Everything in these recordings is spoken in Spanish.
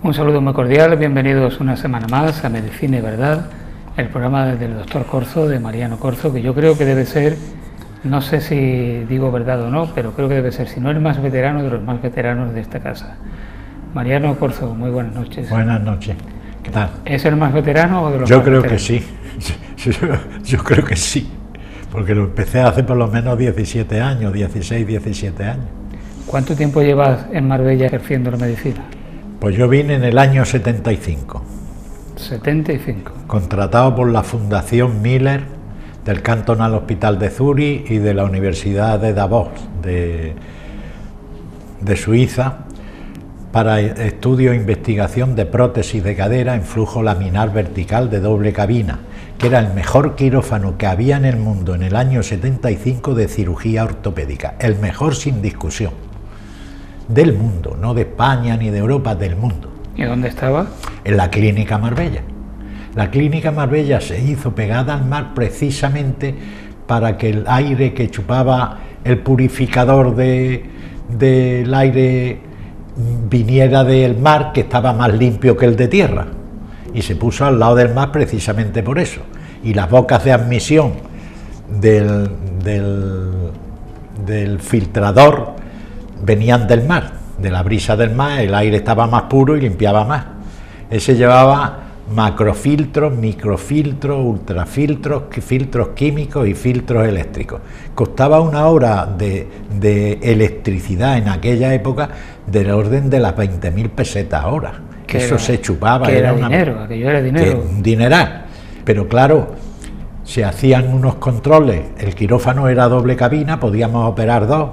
Un saludo muy cordial, bienvenidos una semana más a Medicina y Verdad, el programa del doctor Corzo, de Mariano Corzo, que yo creo que debe ser, no sé si digo verdad o no, pero creo que debe ser, si no el más veterano, de los más veteranos de esta casa. Mariano Corzo, muy buenas noches. Buenas noches, ¿qué tal? ¿Es el más veterano o de los Yo más creo veteranos? que sí, yo creo que sí, porque lo empecé hace por lo menos 17 años, 16, 17 años. ¿Cuánto tiempo llevas en Marbella ejerciendo la medicina? Pues yo vine en el año 75, 75. contratado por la Fundación Miller del Cantonal Hospital de Zurich y de la Universidad de Davos de Suiza para estudio e investigación de prótesis de cadera en flujo laminar vertical de doble cabina, que era el mejor quirófano que había en el mundo en el año 75 de cirugía ortopédica, el mejor sin discusión, del mundo, no de España ni de Europa, del mundo. ¿Y dónde estaba? En la Clínica Marbella. La Clínica Marbella se hizo pegada al mar precisamente para que el aire que chupaba el purificador del aire viniera del mar, que estaba más limpio que el de tierra, y se puso al lado del mar precisamente por eso. Y las bocas de admisión del filtrador venían del mar, de la brisa del mar, el aire estaba más puro y limpiaba más. Ese llevaba macrofiltros, microfiltros, ultrafiltros, filtros químicos y filtros eléctricos. Costaba una hora de electricidad en aquella época del orden de las 20.000 pesetas hora. Que eso se chupaba. Que era dinero, aquello era dinero. Un dineral. Pero claro, se hacían unos controles, el quirófano era doble cabina, podíamos operar dos.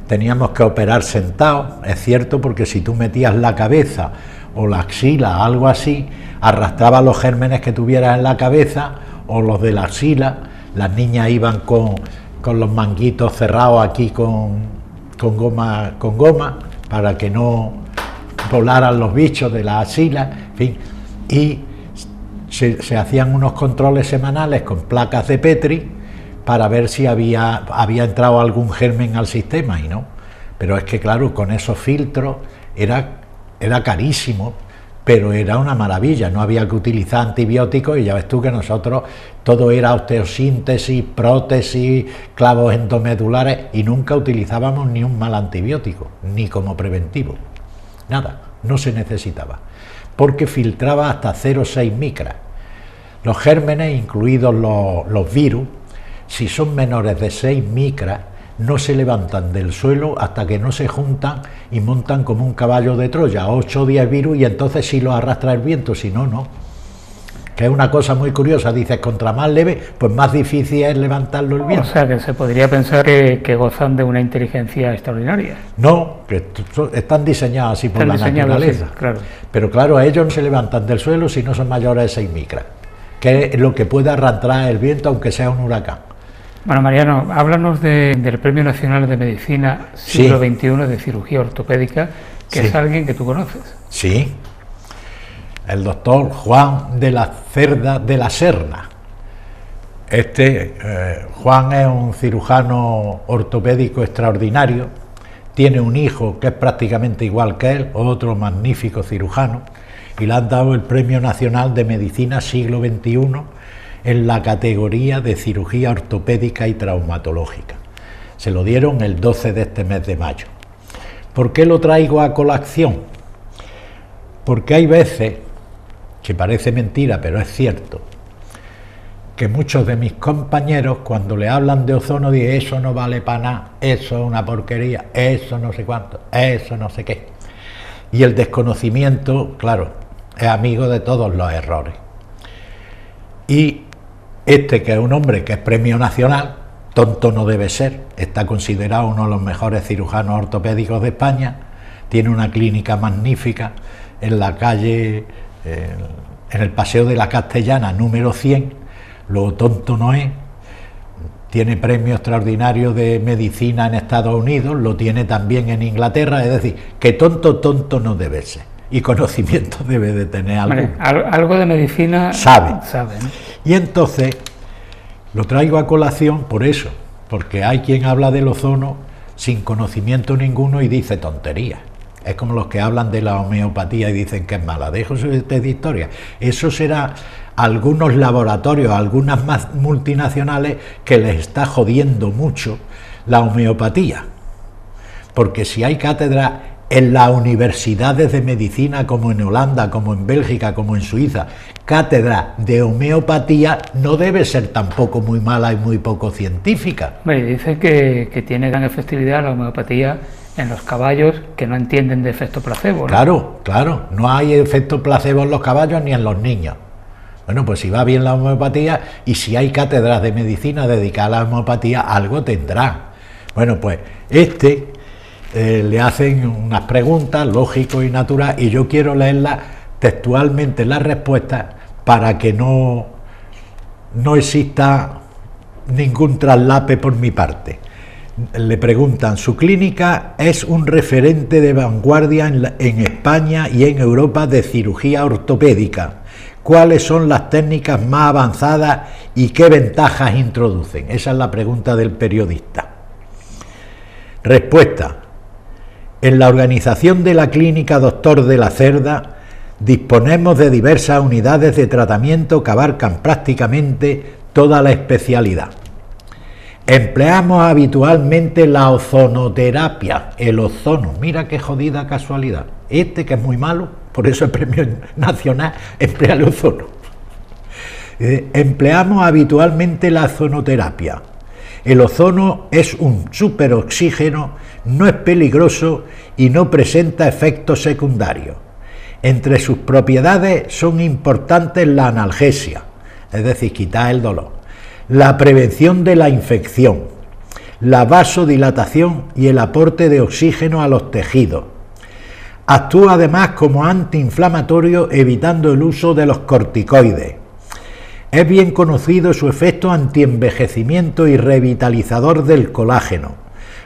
Teníamos que operar sentados, es cierto, porque si tú metías la cabeza o la axila, algo así, arrastraba los gérmenes que tuvieras en la cabeza o los de la axila. Las niñas iban con los manguitos cerrados aquí con goma para que no volaran los bichos de la axila, en fin. Y se hacían unos controles semanales con placas de Petri para ver si había entrado algún germen al sistema, y no. Pero es que claro, con esos filtros era carísimo, pero era una maravilla, no había que utilizar antibióticos, y ya ves tú que nosotros todo era osteosíntesis, prótesis, clavos endomedulares, y nunca utilizábamos ni un mal antibiótico, ni como preventivo, nada, no se necesitaba, porque filtraba hasta 0,6 micras. Los gérmenes, incluidos los virus, si son menores de 6 micras, no se levantan del suelo hasta que no se juntan y montan como un caballo de Troya, 8 o 10 virus, y entonces sí los arrastra el viento, si no, no. Que es una cosa muy curiosa, dices, contra más leve, pues más difícil es levantarlo el viento. O sea, que se podría pensar que gozan de una inteligencia extraordinaria. No, que están diseñados así por la naturaleza. Así, claro. Pero claro, ellos no se levantan del suelo si no son mayores de 6 micras, que es lo que puede arrastrar el viento, aunque sea un huracán. Bueno, Mariano, háblanos del Premio Nacional de Medicina siglo XXI de Cirugía Ortopédica, que es alguien que tú conoces. Sí, el doctor Juan de la Cerda de la Serna. Juan es un cirujano ortopédico extraordinario, tiene un hijo que es prácticamente igual que él, otro magnífico cirujano, y le han dado el Premio Nacional de Medicina siglo XXI en la categoría de cirugía ortopédica y traumatológica. Se lo dieron el 12 de este mes de mayo. ¿Por qué lo traigo a colación? Porque hay veces, que parece mentira, pero es cierto, que muchos de mis compañeros, cuando le hablan de ozono, dicen, eso no vale para nada, eso es una porquería, eso no sé cuánto, eso no sé qué. Y el desconocimiento, claro, es amigo de todos los errores. Y que es un hombre que es premio nacional, tonto no debe ser, está considerado uno de los mejores cirujanos ortopédicos de España, tiene una clínica magnífica en la calle, en el Paseo de la Castellana, número 100, luego tonto no es, tiene premio extraordinario de medicina en Estados Unidos, lo tiene también en Inglaterra, es decir, que tonto no debe ser, y conocimiento debe de tener algo de medicina sabe, ¿no? Y entonces lo traigo a colación por eso, porque hay quien habla del ozono sin conocimiento ninguno y dice tonterías. Es como los que hablan de la homeopatía y dicen que es mala. Dejo de historia. Eso será algunos laboratorios, algunas más multinacionales que les está jodiendo mucho la homeopatía. Porque si hay cátedras en las universidades de medicina, como en Holanda, como en Bélgica, como en Suiza, cátedra de homeopatía, no debe ser tampoco muy mala y muy poco científica. Bueno, y dicen que tiene gran efectividad la homeopatía en los caballos que no entienden de efecto placebo, ¿no? Claro, claro, no hay efecto placebo en los caballos ni en los niños. Bueno, pues si va bien la homeopatía y si hay cátedras de medicina dedicadas a la homeopatía, algo tendrá. Bueno, pues le hacen unas preguntas, lógico y natural, y yo quiero leerlas textualmente las respuestas para que no exista ningún traslape por mi parte. Le preguntan, su clínica es un referente de vanguardia en España y en Europa de cirugía ortopédica. ¿Cuáles son las técnicas más avanzadas y qué ventajas introducen? Esa es la pregunta del periodista. Respuesta. En la organización de la clínica Doctor de la Cerda disponemos de diversas unidades de tratamiento que abarcan prácticamente toda la especialidad. Empleamos habitualmente la ozonoterapia, el ozono. Mira qué jodida casualidad. Que es muy malo, por eso el premio nacional emplea el ozono. Empleamos habitualmente la ozonoterapia. El ozono es un superoxígeno, no es peligroso y no presenta efectos secundarios. Entre sus propiedades son importantes la analgesia, es decir, quitar el dolor, la prevención de la infección, la vasodilatación y el aporte de oxígeno a los tejidos. Actúa además como antiinflamatorio evitando el uso de los corticoides. Es bien conocido su efecto antienvejecimiento y revitalizador del colágeno.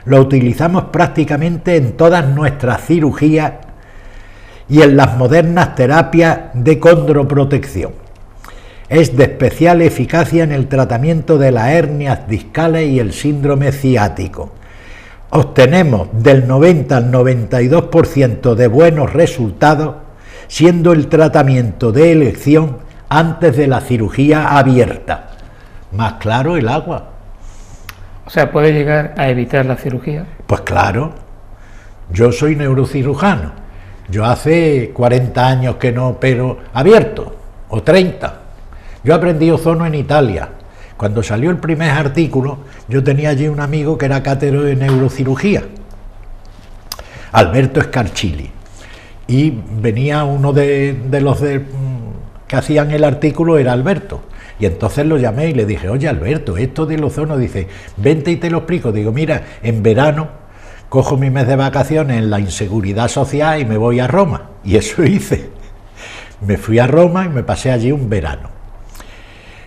Lo utilizamos prácticamente en todas nuestras cirugías y en las modernas terapias de condroprotección. Es de especial eficacia en el tratamiento de las hernias discales y el síndrome ciático. Obtenemos del 90 al 92% de buenos resultados, siendo el tratamiento de elección antes de la cirugía abierta. Más claro el agua. O sea, ¿puede llegar a evitar la cirugía? Pues claro, yo soy neurocirujano. Yo hace 40 años que no opero abierto, o 30. Yo aprendí ozono en Italia. Cuando salió el primer artículo, yo tenía allí un amigo que era cátedro de neurocirugía, Alberto Scarcilli, y venía uno de los que hacían el artículo, era Alberto, y entonces lo llamé y le dije, oye Alberto, esto del ozono, dice, vente y te lo explico. Digo, mira, en verano cojo mi mes de vacaciones en la inseguridad social y me voy a Roma, y eso hice. Me fui a Roma y me pasé allí un verano.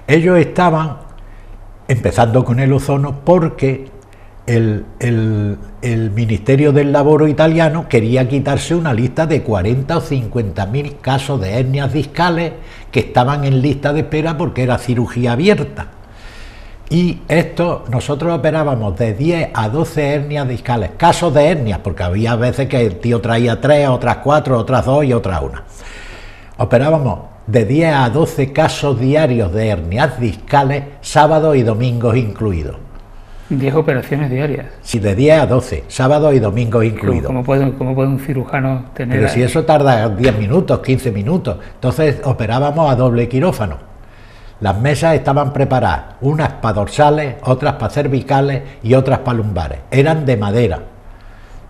Ellos estaban empezando con el ozono porque el Ministerio del Laboro italiano quería quitarse una lista de 40 o 50.000 casos de hernias discales que estaban en lista de espera porque era cirugía abierta. Y esto, nosotros operábamos de 10 a 12 hernias discales, casos de hernias, porque había veces que el tío traía 3, otras 4, otras 2 y otras 1. Operábamos de 10 a 12 casos diarios de hernias discales, sábados y domingos incluidos. 10 operaciones diarias. Sí, de 10 a 12, sábados y domingos incluidos. ¿Cómo puede un cirujano tener...? Pero si eso tarda 10 minutos, 15 minutos. Entonces operábamos a doble quirófano. Las mesas estaban preparadas, unas para dorsales, otras para cervicales y otras para lumbares. Eran de madera,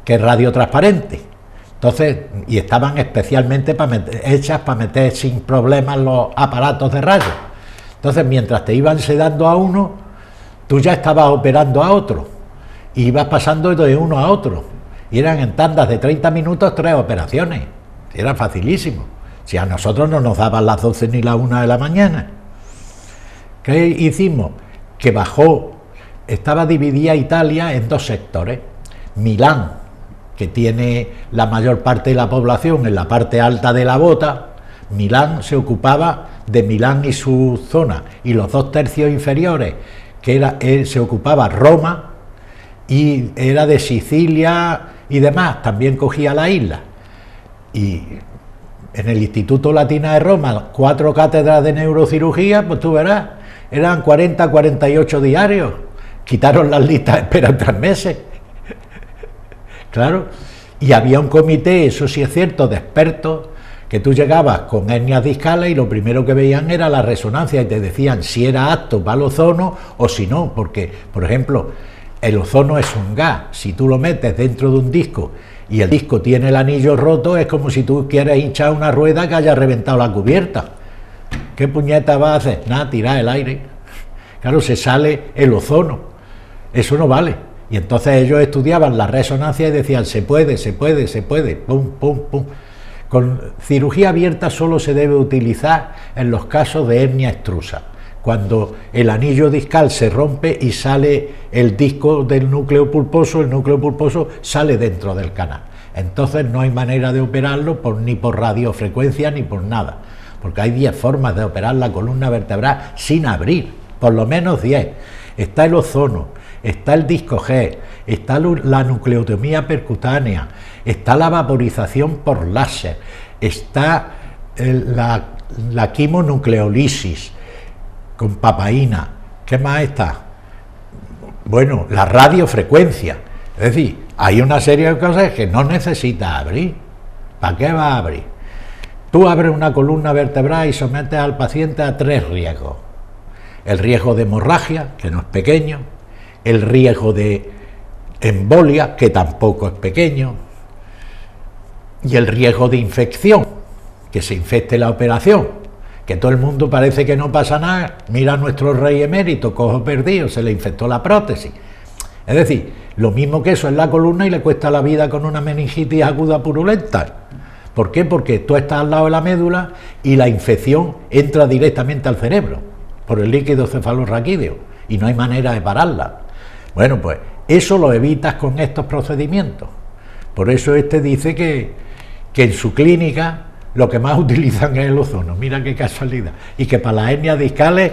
que es radiotransparente. Entonces, y estaban especialmente hechas para meter sin problemas los aparatos de rayos. Entonces, mientras te iban sedando a uno, tú ya estabas operando a otro. Y ibas pasando de uno a otro. Y eran en tandas de 30 minutos 3 operaciones. Era facilísimo. Si a nosotros no nos daban las 12 ni la 1 de la mañana. ¿Qué hicimos? Que bajó, estaba dividida Italia en 2 sectores. Milán, que tiene la mayor parte de la población en la parte alta de la bota. Milán se ocupaba de Milán y su zona, y los 2 tercios inferiores, que se ocupaba Roma, y era de Sicilia y demás, también cogía la isla. Y en el Instituto Latina de Roma, 4 cátedras de neurocirugía, pues tú verás, eran 40, 48 diarios. Quitaron las listas de espera en 3 meses. Claro. Y había un comité, eso sí es cierto, de expertos, que tú llegabas con hernias discales y lo primero que veían era la resonancia y te decían si era apto para el ozono o si no, porque, por ejemplo, el ozono es un gas. Si tú lo metes dentro de un disco y el disco tiene el anillo roto, es como si tú quieres hinchar una rueda que haya reventado la cubierta. ¿Qué puñeta va a hacer? Nada, tirar el aire. Claro, se sale el ozono. Eso no vale. Y entonces ellos estudiaban la resonancia y decían, se puede, pum, pum, pum. Con cirugía abierta solo se debe utilizar en los casos de hernia extrusa, cuando el anillo discal se rompe y sale el disco del núcleo pulposo, el núcleo pulposo sale dentro del canal. Entonces no hay manera de operarlo ni por radiofrecuencia ni por nada, porque hay 10 formas de operar la columna vertebral sin abrir, por lo menos 10. Está el ozono, está el disco G, está la nucleotomía percutánea, está la vaporización por láser, está la quimonucleolisis con papaína. ¿Qué más está? Bueno, la radiofrecuencia. Es decir, hay una serie de cosas que no necesitas abrir. ¿Para qué vas a abrir? Tú abres una columna vertebral y sometes al paciente a 3 riesgos. El riesgo de hemorragia, que no es pequeño, el riesgo de embolia, que tampoco es pequeño, y el riesgo de infección, que se infecte la operación, que todo el mundo parece que no pasa nada. Mira a nuestro rey emérito, cojo perdido, se le infectó la prótesis. Es decir, lo mismo que eso en la columna y le cuesta la vida con una meningitis aguda purulenta. ¿Por qué? Porque tú estás al lado de la médula y la infección entra directamente al cerebro por el líquido cefalorraquídeo y no hay manera de pararla. Bueno, pues eso lo evitas con estos procedimientos. Por eso dice que en su clínica lo que más utilizan es el ozono. Mira qué casualidad. Y que para las hernias discales,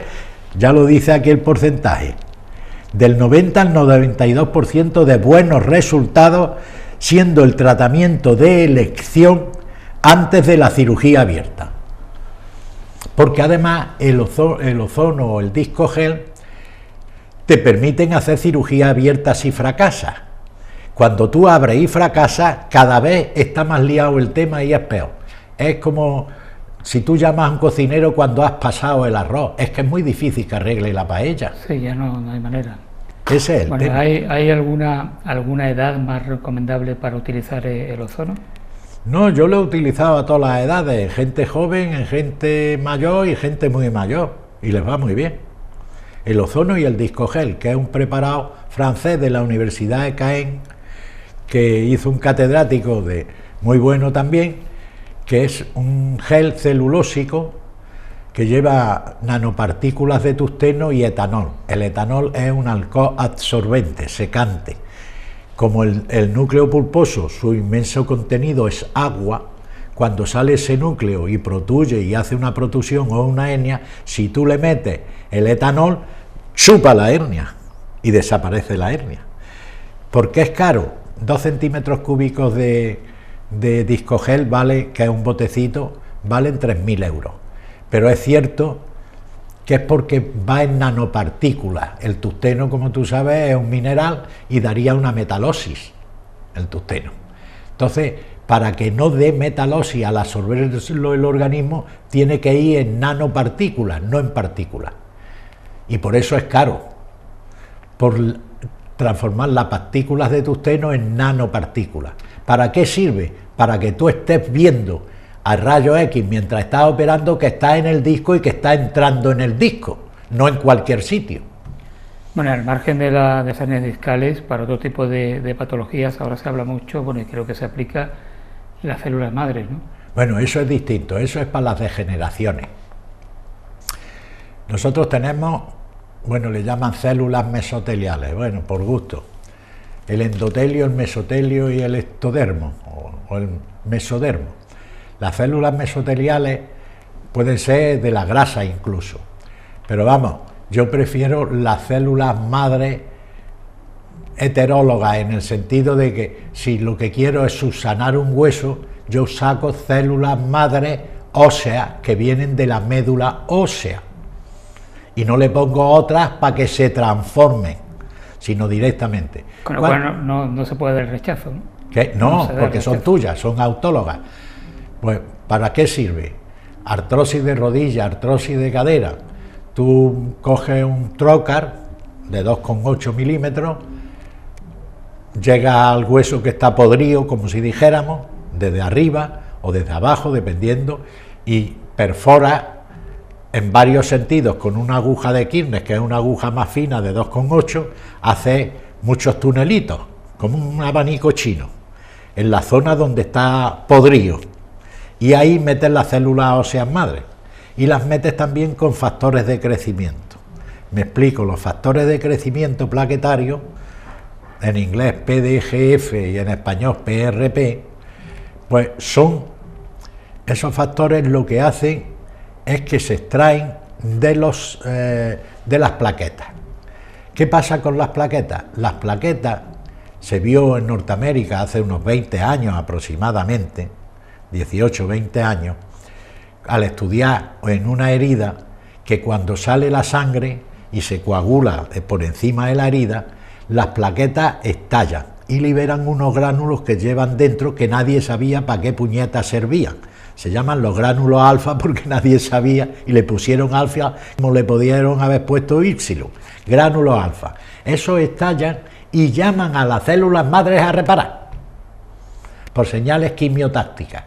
ya lo dice aquí el porcentaje, del 90 al 92% de buenos resultados, siendo el tratamiento de elección antes de la cirugía abierta. Porque además el ozono o el disco gel te permiten hacer cirugía abierta si fracasas. Cuando tú abres y fracasas, cada vez está más liado el tema y es peor. Es como si tú llamas a un cocinero cuando has pasado el arroz, es que es muy difícil que arregle la paella. Sí, ya no hay manera. Ese es el tema. ¿Hay alguna edad más recomendable para utilizar el ozono? No, yo lo he utilizado a todas las edades, gente joven, gente mayor y gente muy mayor, y les va muy bien. El ozono y el disco gel, que es un preparado francés de la Universidad de Caen, que hizo un catedrático muy bueno también, que es un gel celulósico que lleva nanopartículas de tungsteno y etanol. El etanol es un alcohol absorbente, secante. Como el núcleo pulposo, su inmenso contenido es agua, cuando sale ese núcleo y protuye y hace una protusión o una hernia, si tú le metes el etanol, chupa la hernia y desaparece la hernia. ¿Por qué es caro? 2 centímetros cúbicos de disco gel vale, que es un botecito, valen 3.000 euros. Pero es cierto que es porque va en nanopartículas. El tungsteno, como tú sabes, es un mineral y daría una metalosis, el tungsteno. Entonces, para que no dé metalosis al absorberlo el organismo, tiene que ir en nanopartículas, no en partículas. Y por eso es caro, por transformar las partículas de tungsteno en nanopartículas. ¿Para qué sirve? Para que tú estés viendo a rayos X mientras estás operando que está en el disco y que está entrando en el disco, no en cualquier sitio. Bueno, al margen de las hernias discales, para otro tipo de patologías, ahora se habla mucho, bueno, y creo que se aplica las células madres, ¿no? Bueno, eso es distinto, eso es para las degeneraciones. Nosotros tenemos, bueno, le llaman células mesoteliales, bueno, por gusto. El endotelio, el mesotelio y el ectodermo, o el mesodermo. Las células mesoteliales pueden ser de la grasa incluso, pero vamos, yo prefiero las células madres heterólogas, en el sentido de que si lo que quiero es subsanar un hueso, yo saco células madres óseas que vienen de la médula ósea y no le pongo otras para que se transformen, sino directamente. Con lo cual no se puede dar rechazo, ¿no? ¿Qué? No, porque son tuyas, son autólogas. Pues, ¿para qué sirve? Artrosis de rodilla, artrosis de cadera. Tú coges un trocar de 2,8 milímetros, llegas al hueso que está podrido, como si dijéramos, desde arriba o desde abajo, dependiendo, y perfora en varios sentidos con una aguja de Kirnes, que es una aguja más fina de 2,8, hace muchos tunelitos, como un abanico chino, en la zona donde está podrido, y ahí metes las células óseas madres, y las metes también con factores de crecimiento. Me explico, los factores de crecimiento plaquetario, en inglés PDGF y en español PRP, pues son esos factores, lo que hacen es que se extraen de las plaquetas. ¿Qué pasa con las plaquetas? Las plaquetas se vio en Norteamérica hace unos 20 años aproximadamente, 18, 20 años, al estudiar en una herida, que cuando sale la sangre y se coagula por encima de la herida, las plaquetas estallan y liberan unos gránulos que llevan dentro que nadie sabía para qué puñetas servían. Se llaman los gránulos alfa porque nadie sabía y le pusieron alfa como le pudieron haber puesto Y, gránulos alfa. Esos estallan y llaman a las células madres a reparar por señales quimiotácticas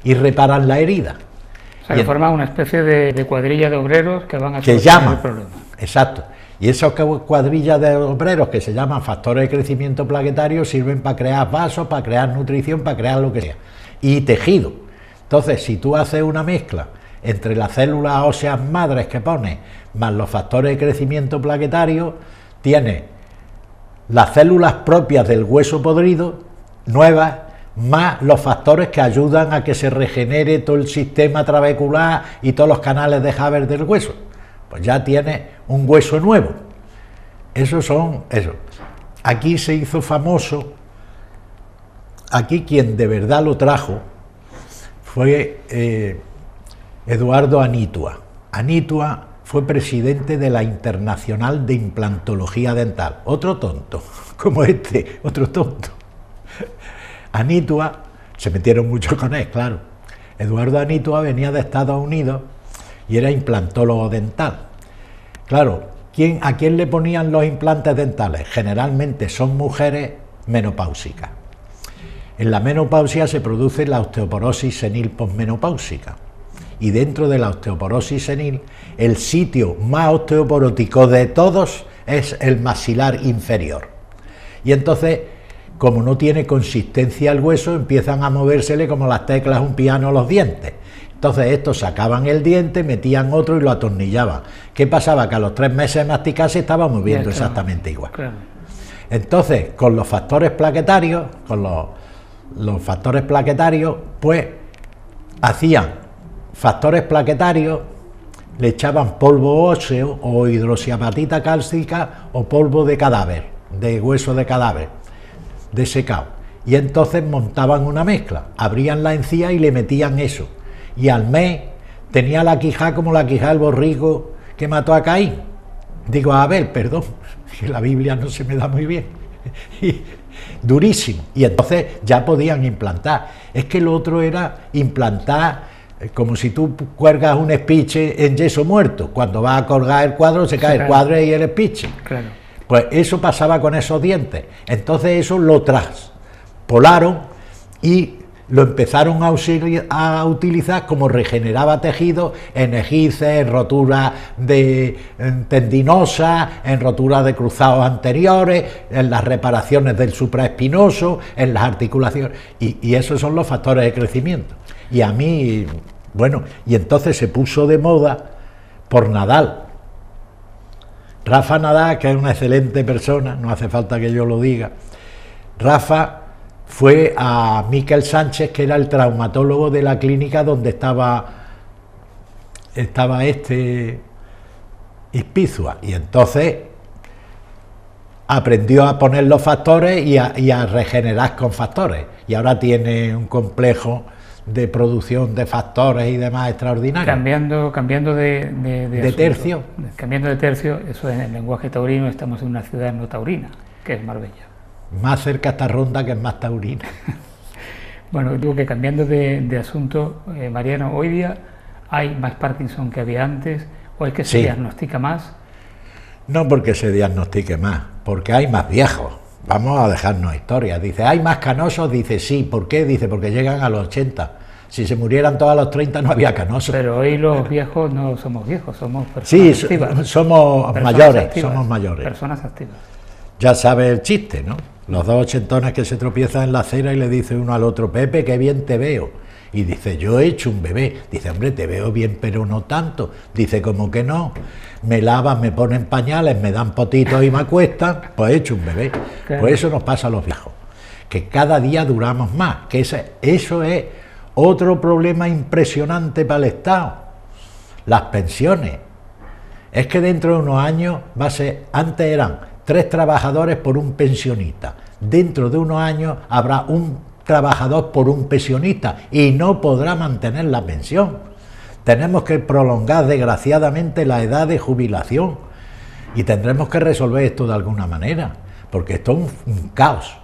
y reparan la herida. O sea, que forman una especie de cuadrilla de obreros que van a solucionar el problema. Exacto. Y esas cuadrillas de obreros que se llaman factores de crecimiento plaquetario sirven para crear vasos, para crear nutrición, para crear lo que sea. Y tejido. Entonces, si tú haces una mezcla entre las células óseas madres que pones más los factores de crecimiento plaquetario, tienes las células propias del hueso podrido, nuevas, más los factores que ayudan a que se regenere todo el sistema trabecular y todos los canales de Haber del hueso. Pues ya tienes un hueso nuevo. Esos son eso. Aquí se hizo famoso, aquí quien de verdad lo trajo fue Eduardo Anitua. Anitua fue presidente de la Internacional de Implantología Dental. Otro tonto, como este, otro tonto. Anitua, se metieron mucho con él, claro. Eduardo Anitua venía de Estados Unidos y era implantólogo dental. Claro, ¿a quién le ponían los implantes dentales? Generalmente son mujeres menopáusicas. En la menopausia se produce la osteoporosis senil posmenopáusica. Y dentro de la osteoporosis senil, el sitio más osteoporótico de todos es el maxilar inferior. Y entonces, como no tiene consistencia el hueso, empiezan a movérsele como las teclas de un piano los dientes. Entonces estos sacaban el diente, metían otro y lo atornillaban. ¿Qué pasaba? Que a los 3 meses de masticar se estaba moviendo exactamente igual. Claro. Entonces, con los factores plaquetarios, pues hacían factores plaquetarios, le echaban polvo óseo o hidroxiapatita cálcica o polvo de cadáver, de hueso de cadáver, desecado. Y entonces montaban una mezcla, abrían la encía y le metían eso. Y al mes tenía la quijada como la quijada del borrico que mató a Caín. Digo, a Abel, perdón, que la Biblia no se me da muy bien. Durísimo. Y entonces ya podían implantar. Es que lo otro era implantar como si tú cuelgas un espiche en yeso muerto. Cuando vas a colgar el cuadro, se cae el cuadro y el espiche. Claro. Pues eso pasaba con esos dientes. Entonces eso lo traspolaron y lo empezaron a utilizar como regeneraba tejido en esguinces, en roturas tendinosas, en roturas de cruzados anteriores, en las reparaciones del supraespinoso, en las articulaciones, y esos son los factores de crecimiento. Y a mí, bueno, y entonces se puso de moda por Nadal. Rafa Nadal, que es una excelente persona, no hace falta que yo lo diga. Rafa fue a Miquel Sánchez, que era el traumatólogo de la clínica donde estaba Ispizua, y entonces aprendió a poner los factores y a regenerar con factores. Y ahora tiene un complejo de producción de factores y demás extraordinario. Cambiando de asunto, tercio. Cambiando de tercio, eso en el lenguaje taurino, estamos en una ciudad no taurina, que es Marbella. Más cerca está Ronda, que es más taurina. Bueno, digo que cambiando de asunto, Mariano, hoy día hay más Parkinson que había antes, o es que se diagnostica más. No porque se diagnostique más, porque hay más viejos. Vamos a dejarnos historias. Dice, ¿hay más canosos? Dice, sí. ¿Por qué? Dice, porque llegan a los 80. Si se murieran todos a los 30 no había canosos. Pero hoy los viejos no somos viejos, somos personas activas. Somos mayores, somos mayores. Personas activas. Ya sabe el chiste, ¿no? Los dos ochentones que se tropiezan en la acera y le dice uno al otro, Pepe, qué bien te veo. Y dice, yo he hecho un bebé. Dice, hombre, te veo bien, pero no tanto. Dice, ¿cómo que no? Me lavan, me ponen pañales, me dan potitos y me acuestan, pues he hecho un bebé. Claro. Pues eso nos pasa a los viejos, que cada día duramos más, que eso es otro problema impresionante para el Estado. Las pensiones. Es que dentro de unos años va a ser, antes eran 3 trabajadores por un pensionista. Dentro de unos años habrá un trabajador por un pensionista y no podrá mantener la pensión. Tenemos que prolongar desgraciadamente la edad de jubilación y tendremos que resolver esto de alguna manera, porque esto es un caos.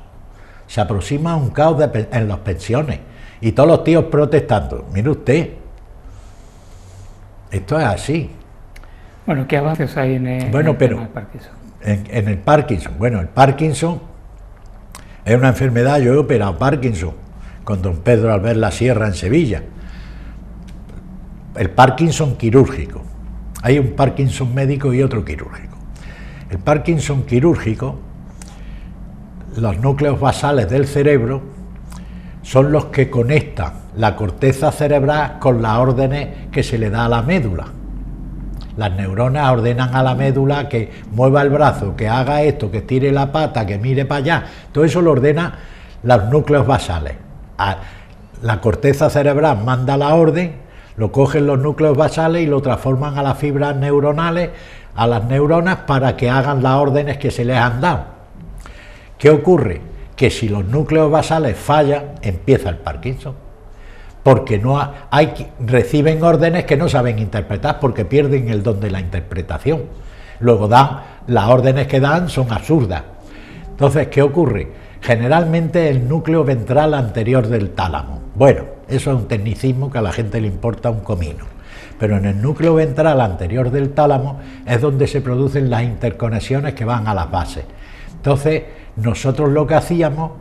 Se aproxima un caos en las pensiones y todos los tíos protestando. Mire usted, esto es así. Bueno, ¿qué avances hay en el Parkinson? En el Parkinson, bueno, el Parkinson es una enfermedad. Yo he operado Parkinson con don Pedro Albert La Sierra en Sevilla. El Parkinson quirúrgico. Hay un Parkinson médico y otro quirúrgico. El Parkinson quirúrgico, los núcleos basales del cerebro son los que conectan la corteza cerebral con las órdenes que se le da a la médula. Las neuronas ordenan a la médula que mueva el brazo, que haga esto, que estire la pata, que mire para allá. Todo eso lo ordena los núcleos basales. La corteza cerebral manda la orden, lo cogen los núcleos basales y lo transforman a las fibras neuronales, a las neuronas, para que hagan las órdenes que se les han dado. ¿Qué ocurre? Que si los núcleos basales fallan, empieza el Parkinson. Porque reciben órdenes que no saben interpretar, porque pierden el don de la interpretación. Luego las órdenes que dan son absurdas. Entonces, ¿qué ocurre? Generalmente el núcleo ventral anterior del tálamo. Bueno, eso es un tecnicismo que a la gente le importa un comino. Pero en el núcleo ventral anterior del tálamo es donde se producen las interconexiones que van a las bases. Entonces, nosotros lo que hacíamos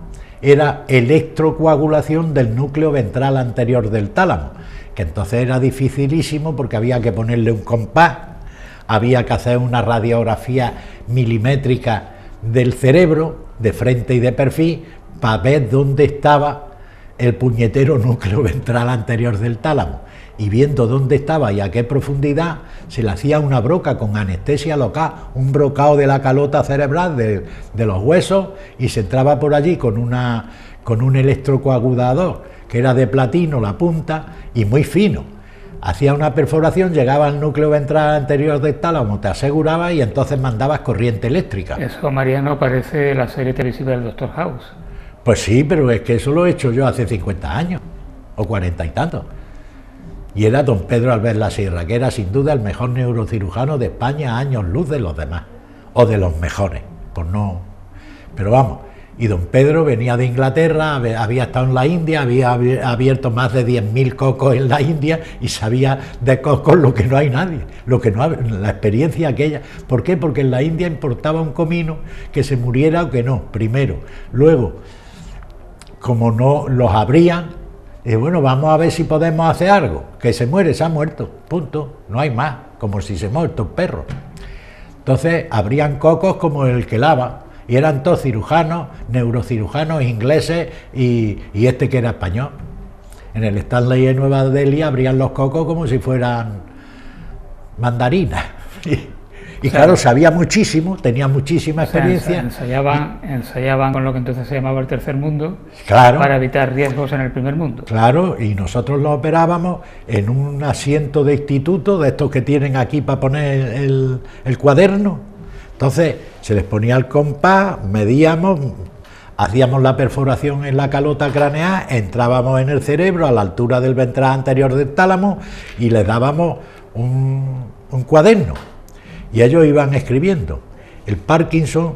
era electrocoagulación del núcleo ventral anterior del tálamo, que entonces era dificilísimo porque había que ponerle un compás, había que hacer una radiografía milimétrica del cerebro, de frente y de perfil, para ver dónde estaba el puñetero núcleo ventral anterior del tálamo, y viendo dónde estaba y a qué profundidad, se le hacía una broca con anestesia local, un brocado de la calota cerebral de los huesos, y se entraba por allí con un electrocoagulador que era de platino la punta y muy fino. Hacía una perforación, llegaba al núcleo ventral anterior del tálamo, te aseguraba, y entonces mandabas corriente eléctrica. Eso, Mariano, parece la serie televisiva del Dr. House. Pues sí, pero es que eso lo he hecho yo hace 50 años, o 40 y tantos. Y era don Pedro Albert La Sierra, que era sin duda el mejor neurocirujano de España, a años luz de los demás, o de los mejores, por no... Pero vamos, y don Pedro venía de Inglaterra, había estado en la India, había abierto más de 10.000 cocos en la India y sabía de cocos lo que no hay nadie, la experiencia aquella. ¿Por qué? Porque en la India importaba un comino que se muriera o que no, primero. Luego, como no los abrían, bueno, vamos a ver si podemos hacer algo. Que se muere, se ha muerto, punto, no hay más, como si se muerto un perro. Entonces abrían cocos como el que lava, y eran todos cirujanos, neurocirujanos ingleses y este que era español. En el Stanley de Nueva Delhi abrían los cocos como si fueran mandarinas. Y claro, sabía muchísimo, tenía muchísima experiencia. Ensayaban con lo que entonces se llamaba el tercer mundo, claro, para evitar riesgos en el primer mundo. Claro, y nosotros lo operábamos en un asiento de instituto, de estos que tienen aquí para poner el cuaderno, Entonces se les ponía el compás, medíamos, hacíamos la perforación en la calota craneal, entrábamos en el cerebro a la altura del ventral anterior del tálamo y les dábamos un cuaderno y ellos iban escribiendo. El Parkinson,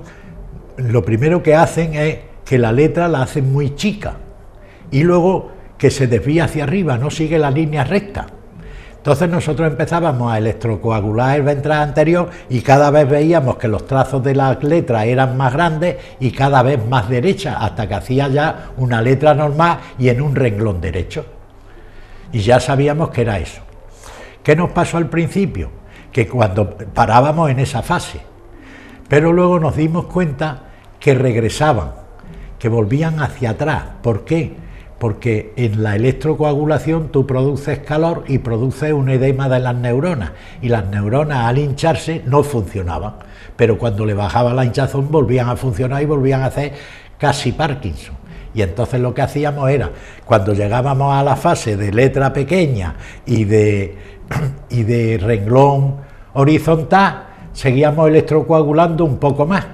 lo primero que hacen es que la letra la hacen muy chica y luego que se desvía hacia arriba, no sigue la línea recta. Entonces nosotros empezábamos a electrocoagular el ventral anterior y cada vez veíamos que los trazos de las letras eran más grandes y cada vez más derechas, hasta que hacía ya una letra normal y en un renglón derecho. Y ya sabíamos que era eso. ¿Qué nos pasó al principio? Que cuando parábamos en esa fase, pero luego nos dimos cuenta que regresaban, que volvían hacia atrás. ¿Por qué? Porque en la electrocoagulación tú produces calor y produces un edema de las neuronas, y las neuronas al hincharse no funcionaban, pero cuando le bajaba la hinchazón volvían a funcionar y volvían a hacer casi Parkinson. Y entonces lo que hacíamos era, cuando llegábamos a la fase de letra pequeña y de renglón horizontal, seguíamos electrocoagulando un poco más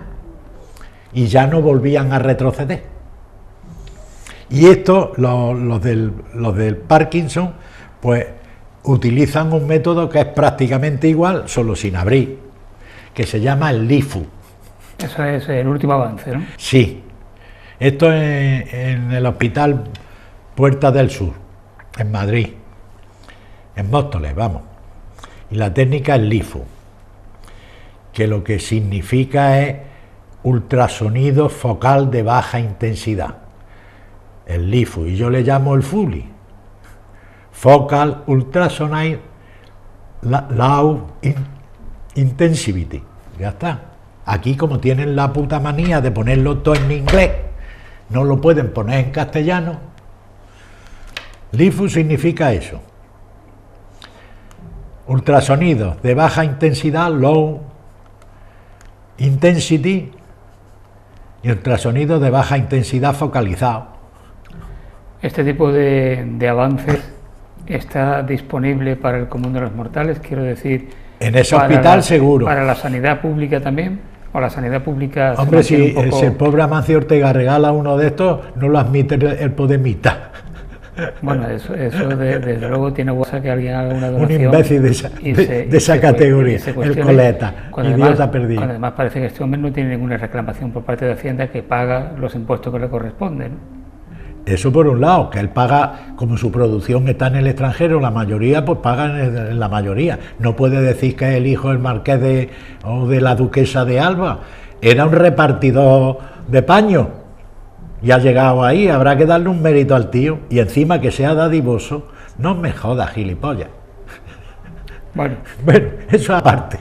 y ya no volvían a retroceder. Y esto, los del Parkinson, pues utilizan un método que es prácticamente igual, solo sin abrir, que se llama el LIFU. Eso es el último avance, ¿no? Sí. Esto es en el Hospital Puerta del Sur, en Madrid, en Móstoles, vamos. Y la técnica es LIFU, que lo que significa es ultrasonido focal de baja intensidad. El LIFU, y yo le llamo el FULI, Focal Ultrasonic Low Intensity. Ya está. Aquí, como tienen la puta manía de ponerlo todo en inglés, no lo pueden poner en castellano. LIFU significa eso. Ultrasonidos de baja intensidad, low intensity, y ultrasonidos de baja intensidad focalizado. ¿Este tipo de avances está disponible para el común de los mortales? Quiero decir, en ese hospital seguro. ¿Para la sanidad pública también? ¿O la sanidad pública? Hombre, si el pobre Amancio Ortega regala uno de estos, no lo admite el Podemita. Bueno, eso desde luego tiene guasa que alguien haga una donación. Un imbécil de esa categoría, el coleta, idiota perdido. Cuando además parece que este hombre no tiene ninguna reclamación por parte de Hacienda, que paga los impuestos que le corresponden. Eso por un lado, que él paga, como su producción está en el extranjero, la mayoría pues pagan en la mayoría. No puede decir que es el hijo del marqués o de la duquesa de Alba. Era un repartidor de paño y ha llegado ahí. Habrá que darle un mérito al tío, y encima que sea dadivoso. No me jodas, gilipollas. Bueno, eso aparte.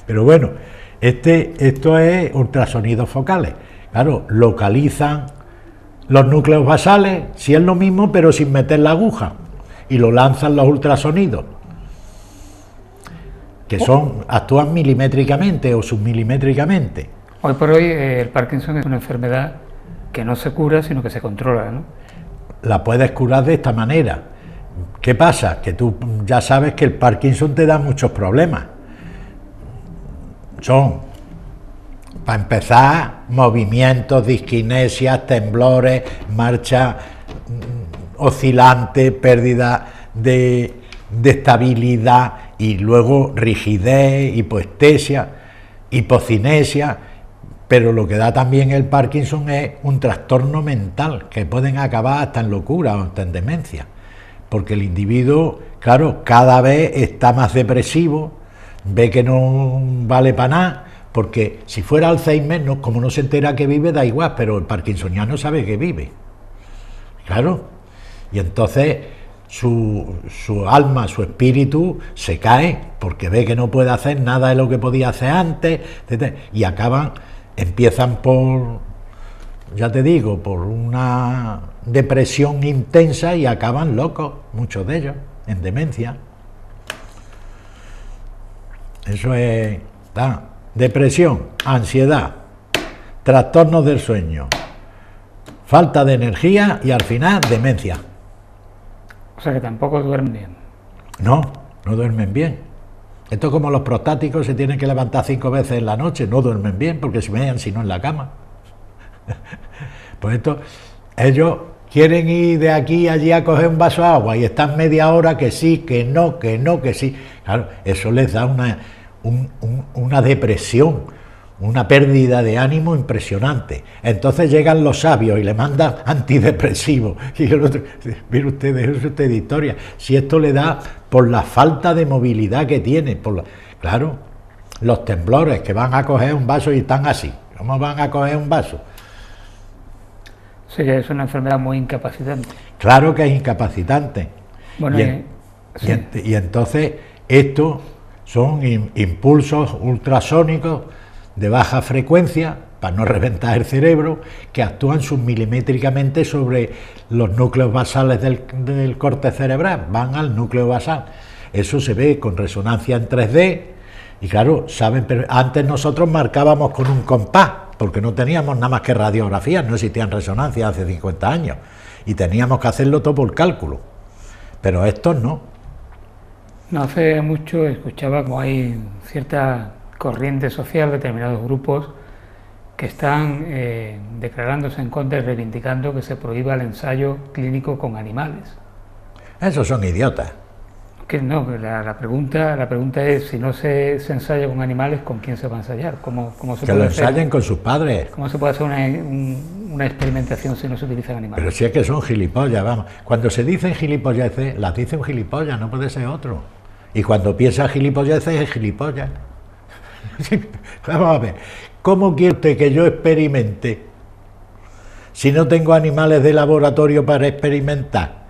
Pero bueno, esto es ultrasonidos focales. Claro, localizan los núcleos basales, si es lo mismo, pero sin meter la aguja, y lo lanzan los ultrasonidos, que actúan milimétricamente o submilimétricamente. Hoy por hoy el Parkinson es una enfermedad que no se cura, sino que se controla, ¿no? La puedes curar de esta manera. ¿Qué pasa? Que tú ya sabes que el Parkinson te da muchos problemas. Para empezar, movimientos, disquinesias, temblores, marcha oscilante, pérdida de estabilidad, y luego rigidez, hipoestesia, hipocinesia. Pero lo que da también el Parkinson es un trastorno mental, que pueden acabar hasta en locura o hasta en demencia, porque el individuo, claro, cada vez está más depresivo, ve que no vale para nada. Porque si fuera Alzheimer, como no se entera que vive, da igual, pero el parkinsoniano sabe que vive. Claro. Y entonces su alma, su espíritu se cae, porque ve que no puede hacer nada de lo que podía hacer antes, etc. Y empiezan por, ya te digo, por una depresión intensa y acaban locos, muchos de ellos, en demencia. Eso es... Depresión, ansiedad, trastornos del sueño, falta de energía y al final demencia. O sea que tampoco duermen bien. No duermen bien. Esto es como los prostáticos, se tienen que levantar 5 veces en la noche, no duermen bien porque se mean sino en la cama. Pues esto, ellos quieren ir de aquí a allí a coger un vaso de agua y están media hora que sí, que no, que no, que sí. Claro, eso les da una depresión, una pérdida de ánimo impresionante. Entonces llegan los sabios y le mandan antidepresivos. Y el otro, mire usted, es usted de historia. Si esto le da por la falta de movilidad que tiene, claro, los temblores que van a coger un vaso y están así. ¿Cómo van a coger un vaso? Sí, que es una enfermedad muy incapacitante. Claro que es incapacitante. Bueno, y entonces estos son impulsos ultrasónicos de baja frecuencia, para no reventar el cerebro, que actúan submilimétricamente sobre los núcleos basales del corte cerebral, van al núcleo basal. Eso se ve con resonancia en 3D, y claro, saben, pero antes nosotros marcábamos con un compás, porque no teníamos nada más que radiografías, no existían resonancias hace 50 años, y teníamos que hacerlo todo por cálculo, pero estos no. No hace mucho escuchaba como hay cierta corriente social, determinados grupos que están declarándose en contra y reivindicando que se prohíba el ensayo clínico con animales. Esos son idiotas. Que no, la pregunta es, si no se ensaya con animales, ¿con quién se va a ensayar? ¿Cómo se que puede lo ensayen con sus padres. ¿Cómo se puede hacer una experimentación si no se utilizan animales? Pero si es que son gilipollas, vamos. Cuando se dicen gilipolleces, las dice un gilipollas, no puede ser otro. Y cuando piensa gilipolleces, es gilipollas. Vamos a ver, ¿cómo quiere usted que yo experimente si no tengo animales de laboratorio para experimentar?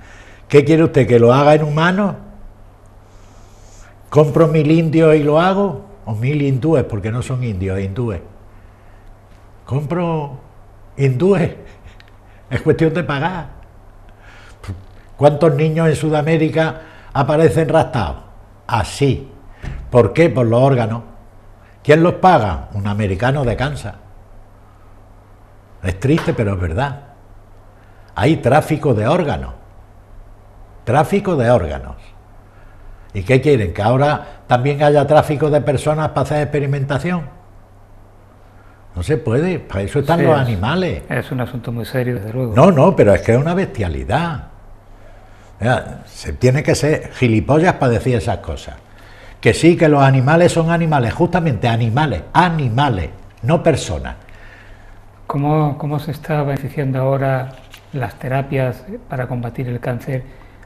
¿Qué quiere usted, que lo haga en humanos? ¿Compro 1000 indios y lo hago? O 1000 hindúes, porque no son indios, hindúes. ¿Compro hindúes? Es cuestión de pagar. ¿Cuántos niños en Sudamérica aparecen raptados? Así. ¿Por qué? Por los órganos. ¿Quién los paga? Un americano de Kansas. Es triste, pero es verdad. Hay tráfico de órganos. Tráfico de órganos. ¿Y qué quieren? ¿Que ahora también haya tráfico de personas para hacer experimentación? No se puede, para eso están los animales. Es un asunto muy serio, desde luego. No, pero es que es una bestialidad. Mira, se tiene que ser gilipollas para decir esas cosas. Que sí, que los animales son animales, justamente animales, no personas. ¿Cómo se está beneficiando ahora las terapias para combatir el cáncer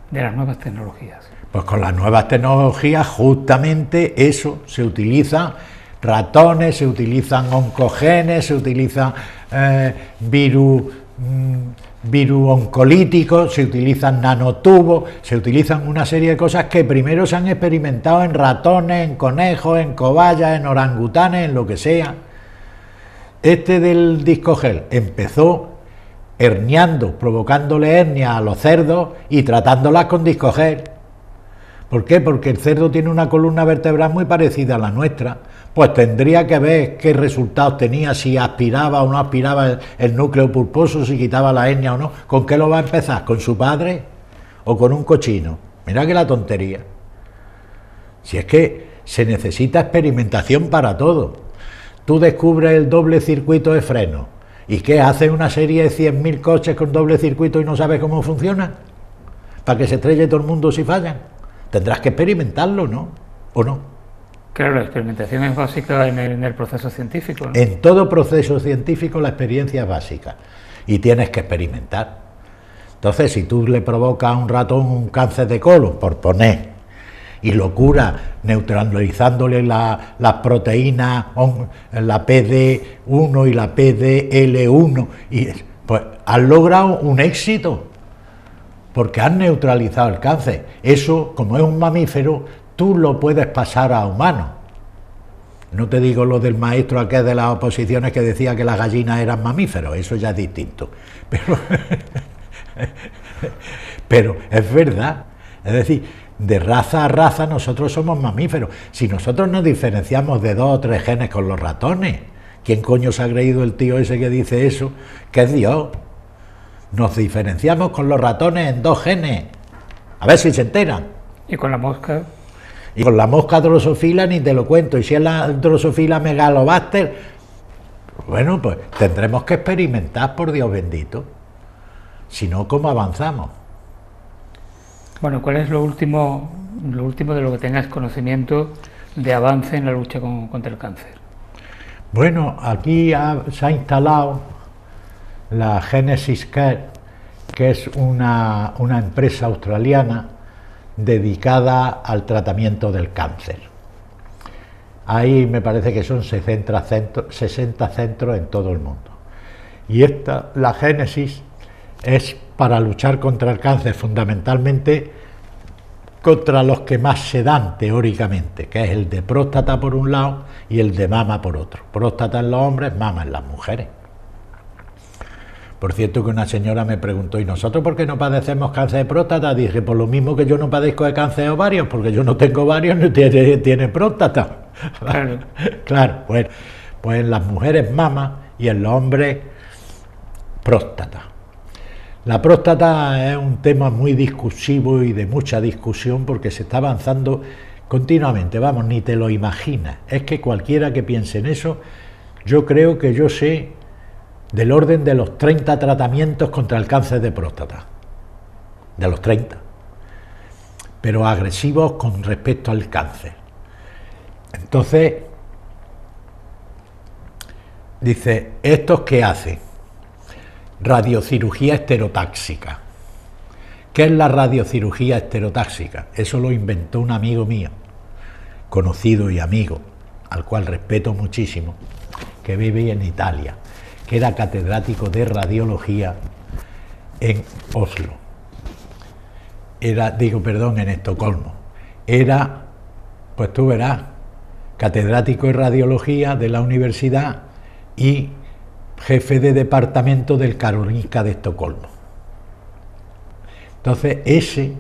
de las nuevas tecnologías? Pues con las nuevas tecnologías justamente eso, se utilizan ratones, se utilizan oncogenes, se utilizan virus oncolíticos, se utilizan nanotubos, se utilizan una serie de cosas que primero se han experimentado en ratones, en conejos, en cobayas, en orangutanes, en lo que sea. Este del discogel empezó herniando, provocándole hernia a los cerdos y tratándolas con discogel. ¿Por qué? Porque el cerdo tiene una columna vertebral muy parecida a la nuestra. Pues tendría que ver qué resultados tenía, si aspiraba o no aspiraba el núcleo pulposo, si quitaba la hernia o no. ¿Con qué lo va a empezar? ¿Con su padre o con un cochino? Mira que la tontería. Si es que se necesita experimentación para todo. Tú descubres el doble circuito de freno. ¿Y qué? ¿Haces una serie de 100.000 coches con doble circuito y no sabes cómo funciona? ¿Para que se estrelle todo el mundo si fallan? Tendrás que experimentarlo, ¿no? ¿O no? Claro, la experimentación es básica en el proceso científico, ¿no? En todo proceso científico la experiencia es básica y tienes que experimentar. Entonces, si tú le provocas a un ratón un cáncer de colon, por poner, y lo curas neutralizándole las proteínas, la PD1 y la PDL1, pues has logrado un éxito, porque has neutralizado el cáncer. Eso, como es un mamífero, tú lo puedes pasar a humanos. No te digo lo del maestro aquel de las oposiciones que decía que las gallinas eran mamíferos, eso ya es distinto. Pero es verdad. Es decir, de raza a raza nosotros somos mamíferos. Si nosotros nos diferenciamos de 2 o 3 genes con los ratones, ¿quién coño se ha creído el tío ese que dice eso? Que es Dios. Nos diferenciamos con los ratones en 2 genes. A ver si se enteran. ¿Y con la mosca? Y con la mosca drosófila ni te lo cuento, y si es la drosófila megalobaster, bueno, pues tendremos que experimentar, por Dios bendito. Si no, ¿cómo avanzamos? Bueno, ¿cuál es lo último de lo que tengas conocimiento de avance en la lucha contra el cáncer? Bueno, aquí se ha instalado la Genesis Care, que es una empresa australiana dedicada al tratamiento del cáncer. Ahí me parece que son 60 centros en todo el mundo. Y la Génesis es para luchar contra el cáncer, fundamentalmente contra los que más se dan teóricamente, que es el de próstata por un lado y el de mama por otro. Próstata en los hombres, mama en las mujeres. Por cierto, que una señora me preguntó, ¿y nosotros por qué no padecemos cáncer de próstata? Dije, por lo mismo que yo no padezco de cáncer de ovarios, porque yo no tengo ovarios ni tiene próstata. Claro. Claro, pues en las mujeres mama y en los hombres próstata. La próstata es un tema muy discursivo y de mucha discusión porque se está avanzando continuamente, vamos, ni te lo imaginas. Es que cualquiera que piense en eso, yo creo que yo sé del orden de los 30 tratamientos contra el cáncer de próstata, de los 30, pero agresivos con respecto al cáncer. Entonces, dice, ¿estos qué hacen? Radiocirugía esterotáxica. ¿Qué es la radiocirugía esterotáxica? Eso lo inventó un amigo mío, conocido y amigo, al cual respeto muchísimo, que vive en Italia, que era catedrático de radiología en Oslo. En Estocolmo. Era, pues tú verás, catedrático de radiología de la universidad y jefe de departamento del Karolinska de Estocolmo. Entonces, ese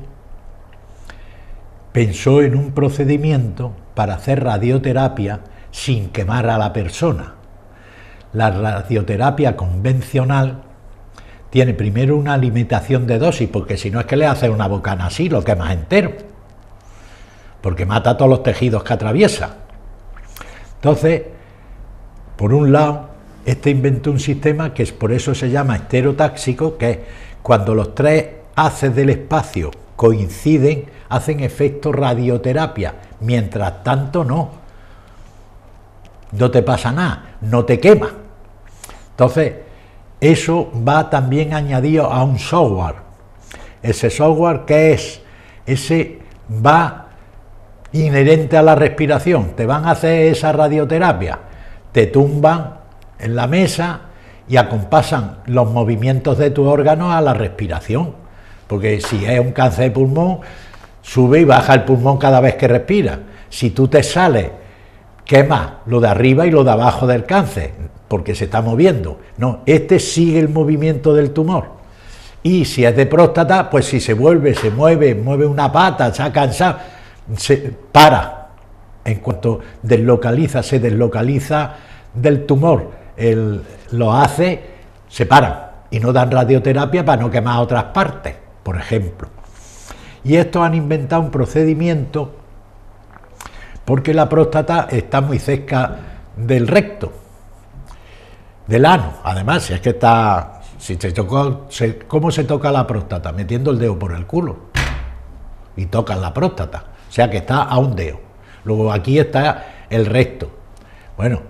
pensó en un procedimiento para hacer radioterapia sin quemar a la persona. La radioterapia convencional tiene primero una limitación de dosis, porque si no es que le haces una bocana así, lo quemas entero, porque mata todos los tejidos que atraviesa. Entonces, por un lado, inventó un sistema que es por eso se llama estereotáxico, que es cuando los tres haces del espacio coinciden, hacen efecto radioterapia. Mientras tanto, no te pasa nada, no te quema. Entonces, eso va también añadido a un software. Ese software, ¿qué es? Ese va inherente a la respiración. Te van a hacer esa radioterapia, te tumban en la mesa y acompasan los movimientos de tu órgano a la respiración, porque si es un cáncer de pulmón, sube y baja el pulmón cada vez que respira. Si tú te sales, quema lo de arriba y lo de abajo del cáncer, porque se está moviendo. No, sigue el movimiento del tumor. Y si es de próstata, pues si se mueve una pata, se ha cansado, se para. En cuanto se deslocaliza del tumor, lo hace, se paran y no dan radioterapia para no quemar otras partes, por ejemplo. Y estos han inventado un procedimiento porque la próstata está muy cerca del recto, del ano. Además, si es que ¿cómo se toca la próstata? Metiendo el dedo por el culo y tocan la próstata, o sea que está a un dedo. Luego aquí está el recto. Bueno,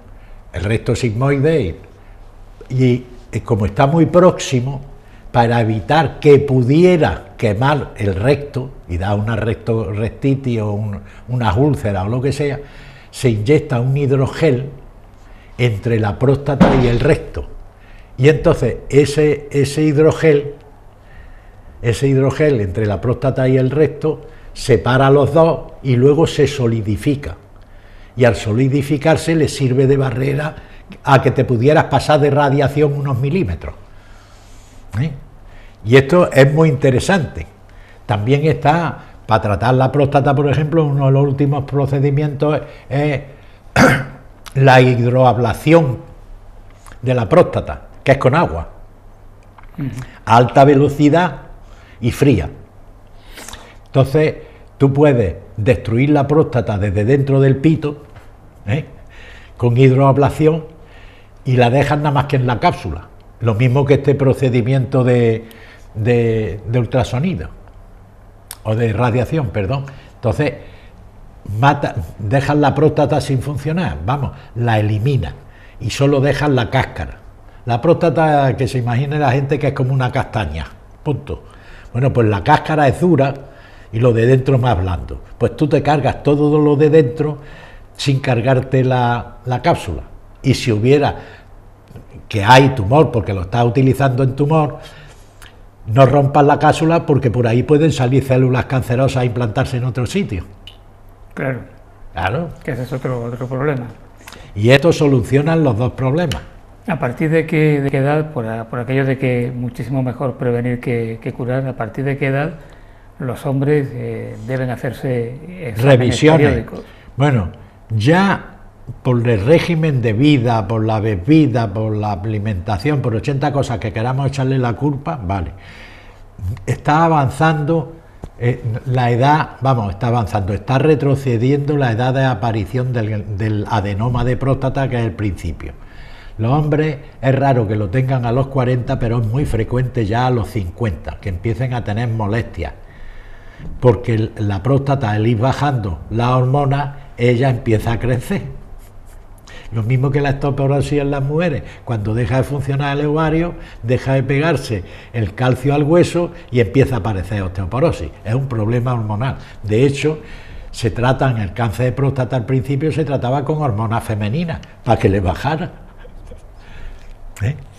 el recto sigmoide, y como está muy próximo, para evitar que pudiera quemar el recto y dar una rectitis o unas úlceras o lo que sea, se inyecta un hidrogel entre la próstata y el recto. Y entonces ese hidrogel entre la próstata y el recto separa los dos y luego se solidifica. Y al solidificarse le sirve de barrera a que te pudieras pasar de radiación unos milímetros. Y esto es muy interesante. También está, para tratar la próstata, por ejemplo, uno de los últimos procedimientos es la hidroablación de la próstata, que es con agua, a alta velocidad y fría. Entonces, tú puedes destruir la próstata desde dentro del pito, con hidroablación, y la dejan nada más que en la cápsula. Lo mismo que este procedimiento de ultrasonido, o de radiación, perdón. Entonces, dejan la próstata sin funcionar, vamos, la eliminan, y solo dejan la cáscara. La próstata, que se imagine la gente que es como una castaña, punto. Bueno, pues la cáscara es dura y lo de dentro más blando. Pues tú te cargas todo lo de dentro sin cargarte la cápsula. Y si hubiera, que hay tumor porque lo estás utilizando en tumor, no rompas la cápsula porque por ahí pueden salir células cancerosas a implantarse en otro sitio. Claro. Claro. Que ese es otro problema. Y esto soluciona los dos problemas. ¿A partir de qué edad, por aquello de que muchísimo mejor prevenir que curar, a partir de qué edad los hombres deben hacerse revisiones periódicos? Bueno, ya por el régimen de vida, por la bebida, por la alimentación, por 80 cosas que queramos echarle la culpa, vale. Está avanzando la edad, está avanzando, está retrocediendo la edad de aparición del adenoma de próstata, que es el principio. Los hombres es raro que lo tengan a los 40, pero es muy frecuente ya a los 50, que empiecen a tener molestias, porque la próstata, al ir bajando las hormonas, ella empieza a crecer. Lo mismo que la osteoporosis en las mujeres, cuando deja de funcionar el ovario, deja de pegarse el calcio al hueso y empieza a aparecer osteoporosis. Es un problema hormonal. De hecho, se trata en el cáncer de próstata, al principio se trataba con hormonas femeninas, para que le bajara.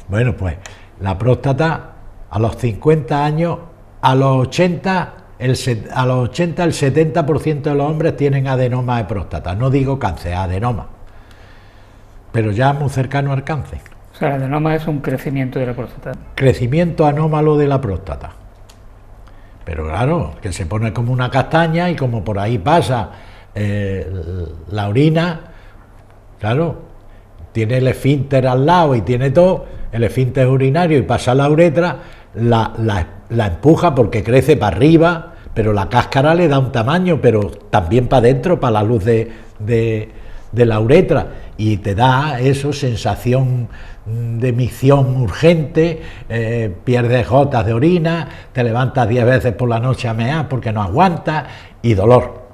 Bueno, pues la próstata a los 50 años, a los 80 el 70% de los hombres tienen adenoma de próstata. No digo cáncer, adenoma, pero ya muy cercano al cáncer. O sea, el adenoma es un crecimiento de la próstata. Crecimiento anómalo de la próstata. Pero claro, que se pone como una castaña y como por ahí pasa la orina, claro, tiene el esfínter al lado y tiene todo, el esfínter urinario, y pasa la uretra, la empuja porque crece para arriba, pero la cáscara le da un tamaño, pero también para adentro, para la luz de la uretra, y te da eso, sensación de micción urgente, pierdes gotas de orina, te levantas 10 veces por la noche a mear porque no aguantas, y dolor.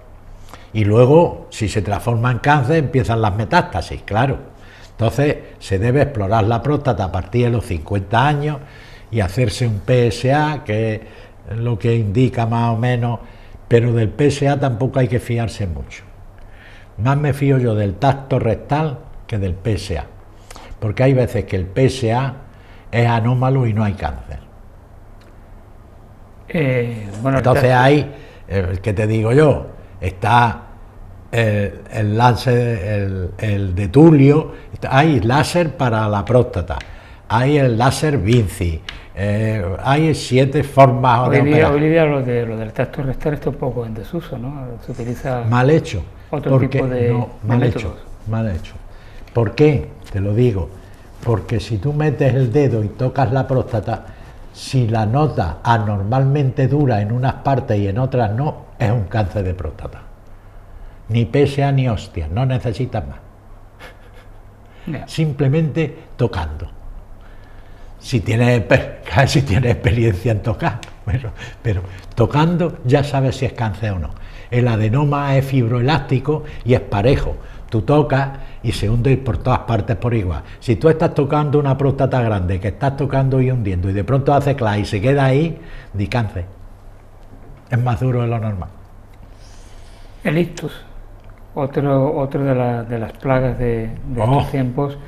Y luego, si se transforma en cáncer, empiezan las metástasis, claro. Entonces, se debe explorar la próstata a partir de los 50 años y hacerse un PSA, que es lo que indica más o menos, pero del PSA tampoco hay que fiarse mucho. Más me fío yo del tacto rectal que del PSA, porque hay veces que el PSA es anómalo y no hay cáncer. Entonces hay, ¿qué te digo yo? Está el láser, el de Tulio, hay láser para la próstata, hay el láser Vinci, hay 7 formas de operar. Hoy día lo del tacto rectal está un poco en desuso, ¿no? Se utiliza mal hecho, otro tipo de mal métodos. hecho. ¿Por qué? Te lo digo, porque si tú metes el dedo y tocas la próstata, si la notas anormalmente dura en unas partes y en otras no, es un cáncer de próstata. Ni PSA ni hostia, no necesitas más. Yeah. Simplemente tocando. Si tienes experiencia en tocar, bueno, pero tocando ya sabes si es cáncer o no. El adenoma es fibroelástico y es parejo. Tú tocas y se hunde por todas partes por igual. Si tú estás tocando una próstata grande, que estás tocando y hundiendo, y de pronto hace clac y se queda ahí, di cáncer. Es más duro de lo normal. El ictus, otro de las plagas de estos tiempos,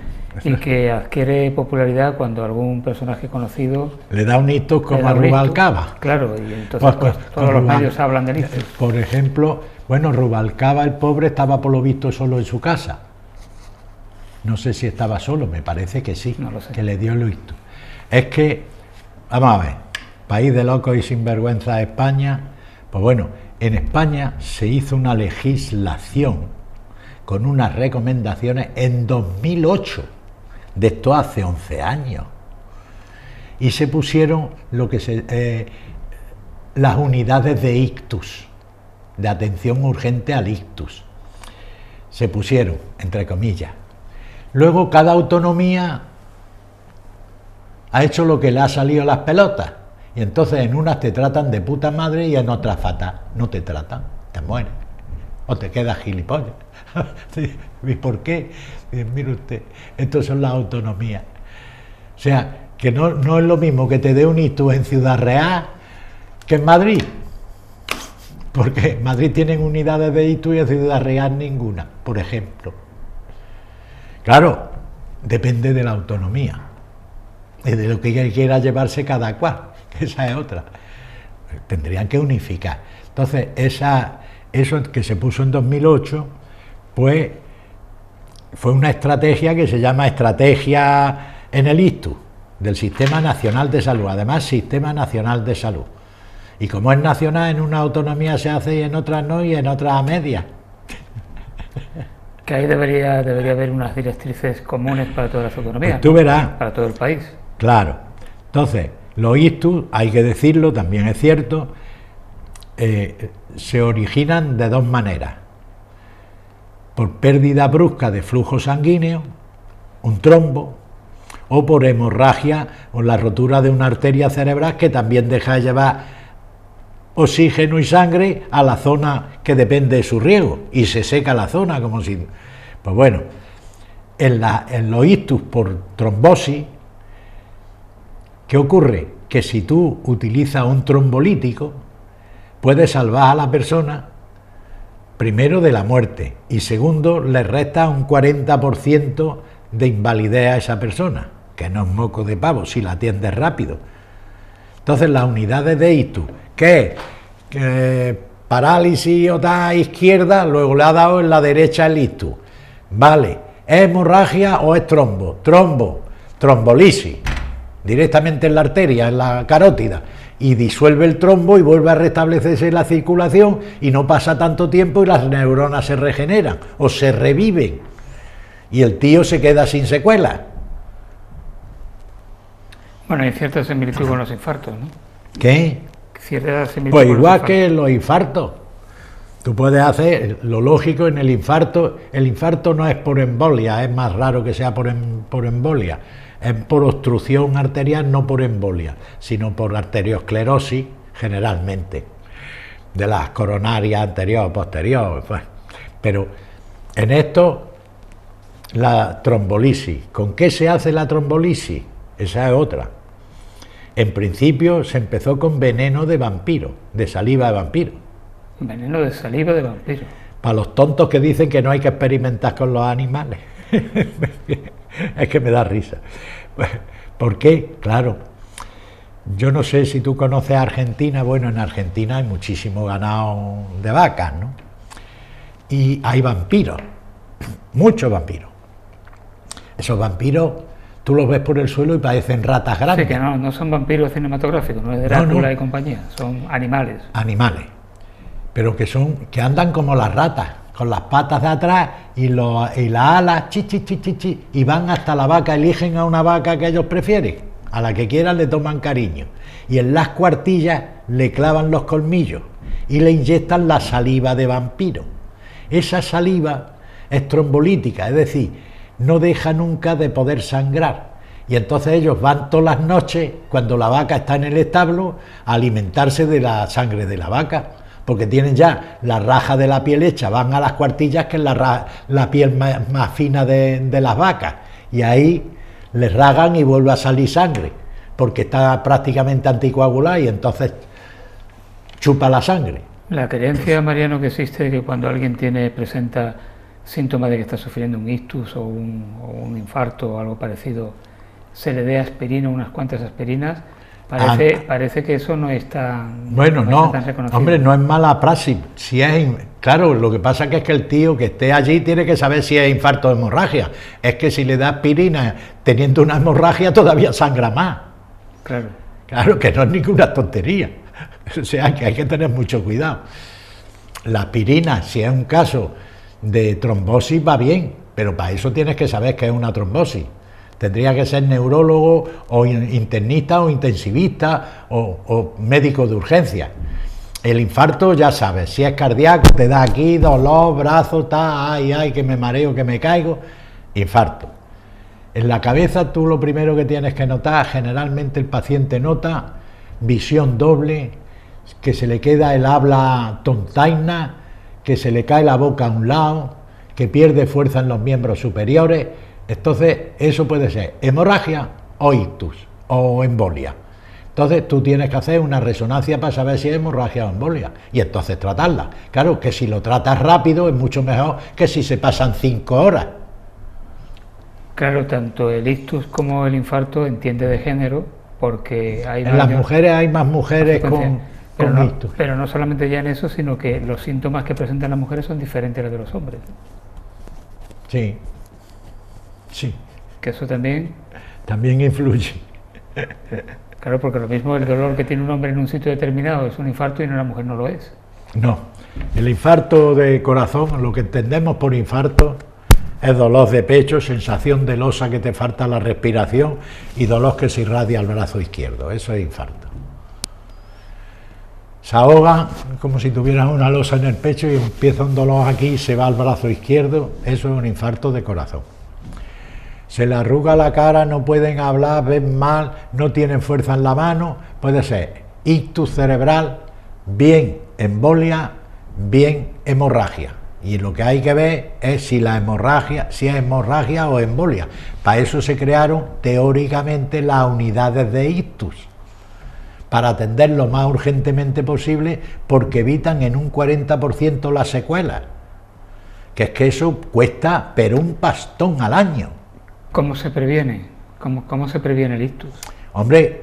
y que adquiere popularidad cuando algún personaje conocido le da un ictus como a Rubalcaba. Claro, y entonces todos los medios hablan del ictus. Por ejemplo, bueno, Rubalcaba, el pobre, estaba por lo visto solo en su casa. No sé si estaba solo, me parece que sí, no lo sé. Que le dio el ictus. Es que, vamos a ver, país de locos y sinvergüenza de España. Pues bueno, en España se hizo una legislación con unas recomendaciones en 2008, de esto hace 11 años, y se pusieron las unidades de ictus, de atención urgente al ictus. Se pusieron, entre comillas. Luego cada autonomía ha hecho lo que le ha salido a las pelotas. Y entonces en unas te tratan de puta madre y en otras fatal. No te tratan, te mueres. O te quedas gilipollas. ¿Y por qué? Mire usted, estos son las autonomías. O sea, que no es lo mismo que te dé un ictus en Ciudad Real que en Madrid. Porque en Madrid tienen unidades de ictus y en Ciudad Real ninguna, por ejemplo. Claro, depende de la autonomía y de lo que quiera llevarse cada cual, que esa es otra. Tendrían que unificar. Entonces, eso que se puso en 2008, pues fue una estrategia que se llama estrategia en el ictus, del Sistema Nacional de Salud, además Sistema Nacional de Salud. Y como es nacional, en una autonomía se hace y en otras no, y en otras a medias. Que ahí debería haber unas directrices comunes para todas las autonomías. Pues tú verás. Para todo el país. Claro. Entonces, los ictus, hay que decirlo, también es cierto, se originan de dos maneras. Por pérdida brusca de flujo sanguíneo, un trombo, o por hemorragia o la rotura de una arteria cerebral que también deja de llevar oxígeno y sangre a la zona que depende de su riego y se seca la zona como si... Pues bueno, en los ictus por trombosis, ¿qué ocurre? Que si tú utilizas un trombolítico, puedes salvar a la persona, primero de la muerte, y segundo, le resta un 40% de invalidez a esa persona, que no es moco de pavo si la atiendes rápido. Entonces las unidades de ictus, ¿qué? Parálisis o da izquierda, luego le ha dado en la derecha el ictus. Vale, ¿es hemorragia o es trombo? Trombolisis, directamente en la arteria, en la carótida, y disuelve el trombo y vuelve a restablecerse la circulación y no pasa tanto tiempo y las neuronas se regeneran o se reviven y el tío se queda sin secuelas. Bueno, hay cierta similitud con los infartos, ¿no? ¿Qué? Cierta similitud Pues con igual los que los infartos. Tú puedes hacer lo lógico en el infarto. El infarto no es por embolia, es más raro que sea por embolia. Es por obstrucción arterial, no por embolia, sino por arteriosclerosis, generalmente, de las coronarias anterior o posterior. Pues. Pero en esto, la trombolisis. ¿Con qué se hace la trombolisis? Esa es otra. En principio se empezó con veneno de vampiro, de saliva de vampiro. Veneno de saliva de vampiro. Para los tontos que dicen que no hay que experimentar con los animales. Es que me da risa. ¿Por qué? Claro, yo no sé si tú conoces Argentina. Bueno, en Argentina hay muchísimo ganado de vacas, ¿no? Y hay vampiros, muchos vampiros. Esos vampiros tú los ves por el suelo y parecen ratas grandes. Sí, que no son vampiros cinematográficos, no es Drácula y compañía, son animales. Animales, pero que andan como las ratas, con las patas de atrás y las alas, y van hasta la vaca, eligen a una vaca que ellos prefieren, a la que quieran le toman cariño, y en las cuartillas le clavan los colmillos y le inyectan la saliva de vampiro. Esa saliva es trombolítica, es decir, no deja nunca de poder sangrar, y entonces ellos van todas las noches, cuando la vaca está en el establo, a alimentarse de la sangre de la vaca, porque tienen ya la raja de la piel hecha, van a las cuartillas, que es la piel más fina de las vacas, y ahí les ragan y vuelve a salir sangre, porque está prácticamente anticoagulada y entonces chupa la sangre. La creencia, Mariano, que existe que cuando alguien presenta síntomas de que está sufriendo un ictus o un infarto o algo parecido, se le dé aspirina, unas cuantas aspirinas, parece que eso no es tan... Bueno, no está tan reconocido. Hombre, no es mala praxis. Claro, lo que pasa es que el tío que esté allí tiene que saber si es infarto o hemorragia. Es que si le da aspirina teniendo una hemorragia todavía sangra más. Claro, que no es ninguna tontería. O sea, que hay que tener mucho cuidado. La aspirina, si es un caso de trombosis, va bien, pero para eso tienes que saber que es una trombosis. Tendría que ser neurólogo o internista o intensivista o médico de urgencia. El infarto, ya sabes, si es cardíaco, te da aquí, dolor, brazo, ay, que me mareo, que me caigo, infarto. En la cabeza tú lo primero que tienes que notar, generalmente el paciente nota visión doble, que se le queda el habla tontaina, que se le cae la boca a un lado, que pierde fuerza en los miembros superiores. Entonces eso puede ser hemorragia o ictus o embolia. Entonces tú tienes que hacer una resonancia para saber si es hemorragia o embolia y entonces tratarla. Claro que si lo tratas rápido es mucho mejor que si se pasan 5 horas. Claro, tanto el ictus como el infarto entiende de género, porque hay en las mujeres hay más mujeres con ictus. Pero no solamente ya en eso, sino que los síntomas que presentan las mujeres son diferentes a los de los hombres. Sí, sí. Que eso también influye. Claro, porque lo mismo el dolor que tiene un hombre en un sitio determinado es un infarto y en una mujer no lo es. No, el infarto de corazón, lo que entendemos por infarto, es dolor de pecho, sensación de losa que te falta la respiración y dolor que se irradia al brazo izquierdo. Eso es infarto. Se ahoga como si tuvieras una losa en el pecho y empieza un dolor aquí y se va al brazo izquierdo. Eso es un infarto de corazón. Se le arruga la cara, no pueden hablar, ven mal, no tienen fuerza en la mano. Puede ser ictus cerebral, bien embolia, bien hemorragia. Y lo que hay que ver es si la hemorragia, si es hemorragia o embolia. Para eso se crearon teóricamente las unidades de ictus, para atender lo más urgentemente posible, porque evitan en un 40% las secuelas. Que es que eso cuesta, pero un pastón al año. ¿Cómo se previene? ¿Cómo se previene el ictus? Hombre,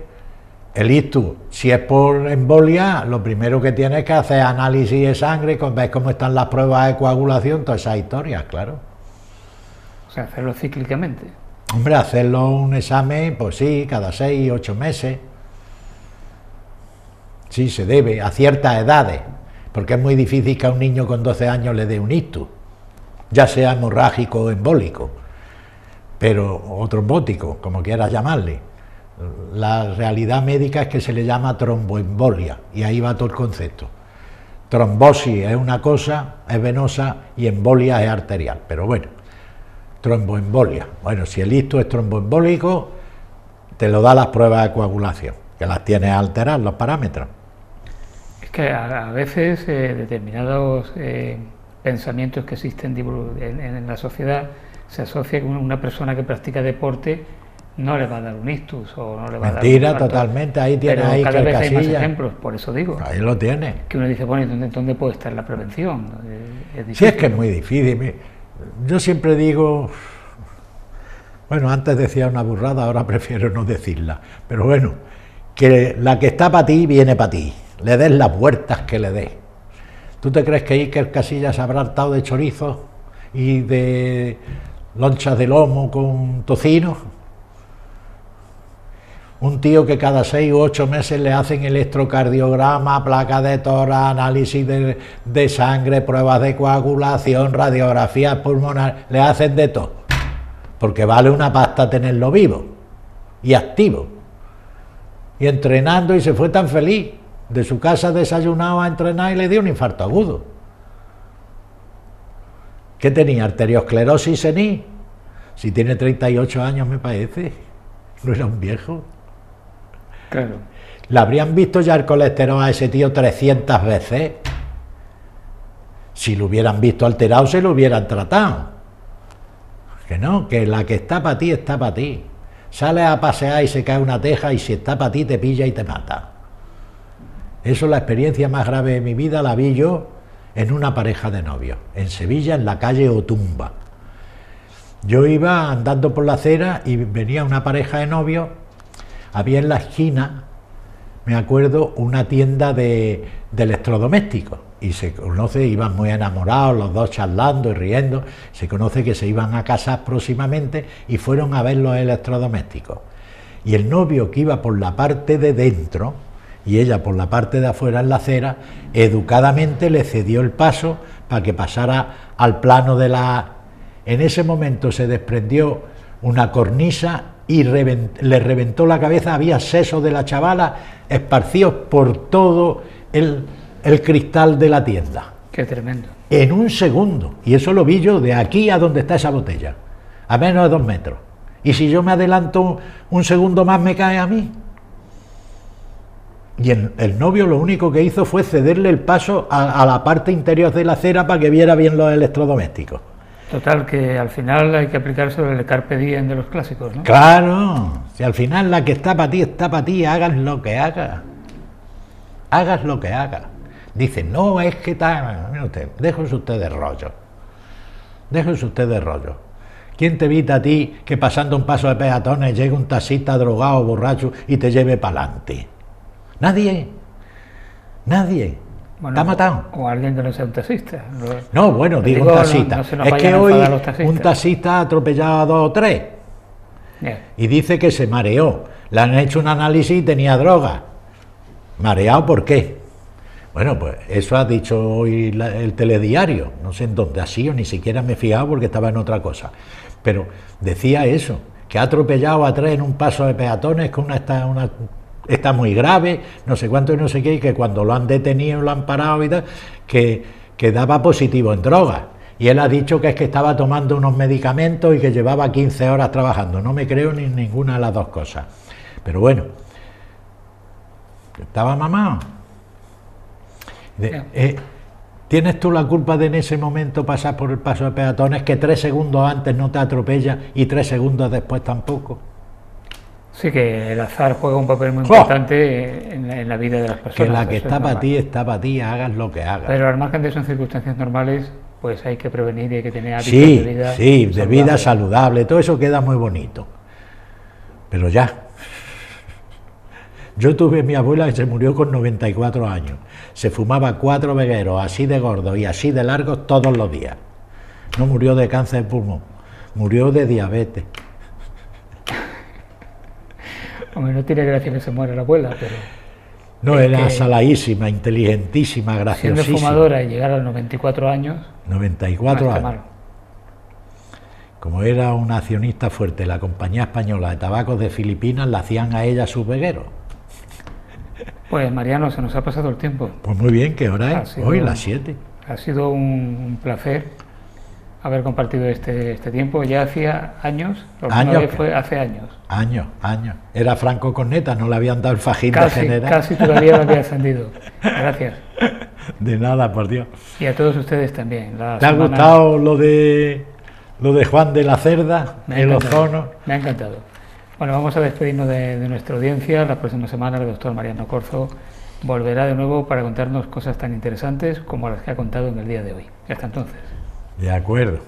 el ictus, si es por embolia, lo primero que tienes que hacer es análisis de sangre, ves cómo están las pruebas de coagulación, todas esas historias, claro. O sea, hacerlo cíclicamente. Hombre, hacerlo un examen, pues sí, cada 6, 8 meses. Sí, se debe, a ciertas edades, porque es muy difícil que a un niño con 12 años le dé un ictus, ya sea hemorrágico o embólico, o trombótico, como quieras llamarle. La realidad médica es que se le llama tromboembolia, y ahí va todo el concepto. Trombosis es una cosa, es venosa, y embolia es arterial, pero bueno, tromboembolia. Bueno, si el ictus es tromboembólico, te lo da las pruebas de coagulación, que las tienes a alterar, los parámetros. Es que a veces determinados pensamientos que existen en la sociedad se asocia con una persona que practica deporte no le va a dar un ictus o no le va a dar un mentira infarto. Totalmente, ahí tienes ahí cada vez hay más casilla. ejemplos, por eso digo. Ahí lo tienes. Que uno dice, bueno, ¿dónde puede estar la prevención? Sí, es que es muy difícil. Yo siempre digo, bueno, antes decía una burrada, ahora prefiero no decirla, pero bueno, que la que está para ti, viene para ti, le des las vueltas que le des. ¿Tú te crees que Iker Casillas habrá hartado de chorizo y de lonchas de lomo con tocino? Un tío que cada 6 u 8 meses le hacen electrocardiograma, placa de tórax, análisis de sangre, pruebas de coagulación, radiografías pulmonares, le hacen de todo, porque vale una pasta tenerlo vivo y activo. Y entrenando, y se fue tan feliz, de su casa desayunado a entrenar y le dio un infarto agudo. ¿Qué tenía? ¿Arteriosclerosis senil? Si tiene 38 años me parece, no era un viejo. Claro. ¿Le habrían visto ya el colesterol a ese tío 300 veces? Si lo hubieran visto alterado, se lo hubieran tratado. Que no, que la que está para ti, está para ti. Sales a pasear y se cae una teja y si está para ti te pilla y te mata. Eso es la experiencia más grave de mi vida, la vi yo en una pareja de novios, en Sevilla, en la calle Otumba. Yo iba andando por la acera y venía una pareja de novios. Había en la esquina, me acuerdo, una tienda de electrodomésticos y se conoce, iban muy enamorados, los dos charlando y riendo, se conoce que se iban a casar próximamente y fueron a ver los electrodomésticos. Y el novio, que iba por la parte de dentro y ella por la parte de afuera en la acera, educadamente le cedió el paso para que pasara al plano de la... En ese momento se desprendió una cornisa y le reventó la cabeza. Había sesos de la chavala esparcidos por todo el cristal de la tienda. Qué tremendo. En un segundo. Y eso lo vi yo de aquí a donde está esa botella, a menos de 2 metros. Y si yo me adelanto un segundo más, me cae a mí. Y el novio lo único que hizo fue cederle el paso a la parte interior de la acera para que viera bien los electrodomésticos. Total, que al final hay que aplicar sobre el carpe diem de los clásicos, ¿no? Claro, si al final la que está para ti, hagas lo que hagas. Hagas lo que hagas. Dice, no, es que tal... Mira usted, déjese usted de rollo. Déjese usted de rollo. ¿Quién te evita a ti que pasando un paso de peatones llegue un taxista drogado, borracho y te lleve para adelante? Nadie. Nadie. Bueno, ¿Está matado? O alguien que no sea un taxista. No, bueno, digo un taxista. No se nos es que vayan a hoy enfadar los taxistas. un taxista ha atropellado a 2 o 3 y dice que se mareó. Le han hecho un análisis y tenía droga. ¿Mareado por qué? Bueno, pues eso ha dicho hoy el telediario. No sé en dónde ha sido, ni siquiera me he fijado porque estaba en otra cosa. Pero decía eso, que ha atropellado a 3 en un paso de peatones, que está muy grave, no sé cuánto y no sé qué, y que cuando lo han detenido, lo han parado y tal, que daba positivo en droga. Y él ha dicho que es que estaba tomando unos medicamentos y que llevaba 15 horas trabajando. No me creo ni ninguna de las dos cosas. Pero bueno, estaba mamado. ¿Tienes tú la culpa de en ese momento pasar por el paso de peatones, que 3 segundos antes no te atropella y 3 segundos después tampoco? Sí, que el azar juega un papel muy importante en la vida de las personas. Que la que está para ti, hagas lo que hagas. Pero al margen de eso, en circunstancias normales, pues hay que prevenir y hay que tener hábitos de vida. Sí, de vida saludable, todo eso queda muy bonito. Pero ya. Yo tuve a mi abuela que se murió con 94 años. Se fumaba 4 vegueros así de gordos y así de largos todos los días. No murió de cáncer de pulmón, murió de diabetes. Hombre, no tiene gracia que se muera la abuela, pero... No, era saladísima, inteligentísima, graciosísima. Siendo fumadora y llegar a los 94 años... 94 años. Como era una accionista fuerte, la Compañía Española de Tabacos de Filipinas la hacían a ella sus vegueros. Pues Mariano, se nos ha pasado el tiempo. Pues muy bien, ¿qué hora es? Hoy las 7. Ha sido un placer haber compartido este tiempo. Ya hacía años, la última vez fue hace años. Años. Era Franco Corneta, no le habían dado el fajín de general. Casi todavía lo había ascendido. Gracias. De nada, por Dios. Y a todos ustedes también. ¿Te ha gustado lo de Juan de la Cerda, el ozono? Me ha encantado. Bueno, vamos a despedirnos de nuestra audiencia. La próxima semana el doctor Mariano Corzo volverá de nuevo para contarnos cosas tan interesantes como las que ha contado en el día de hoy. Hasta entonces. De acuerdo.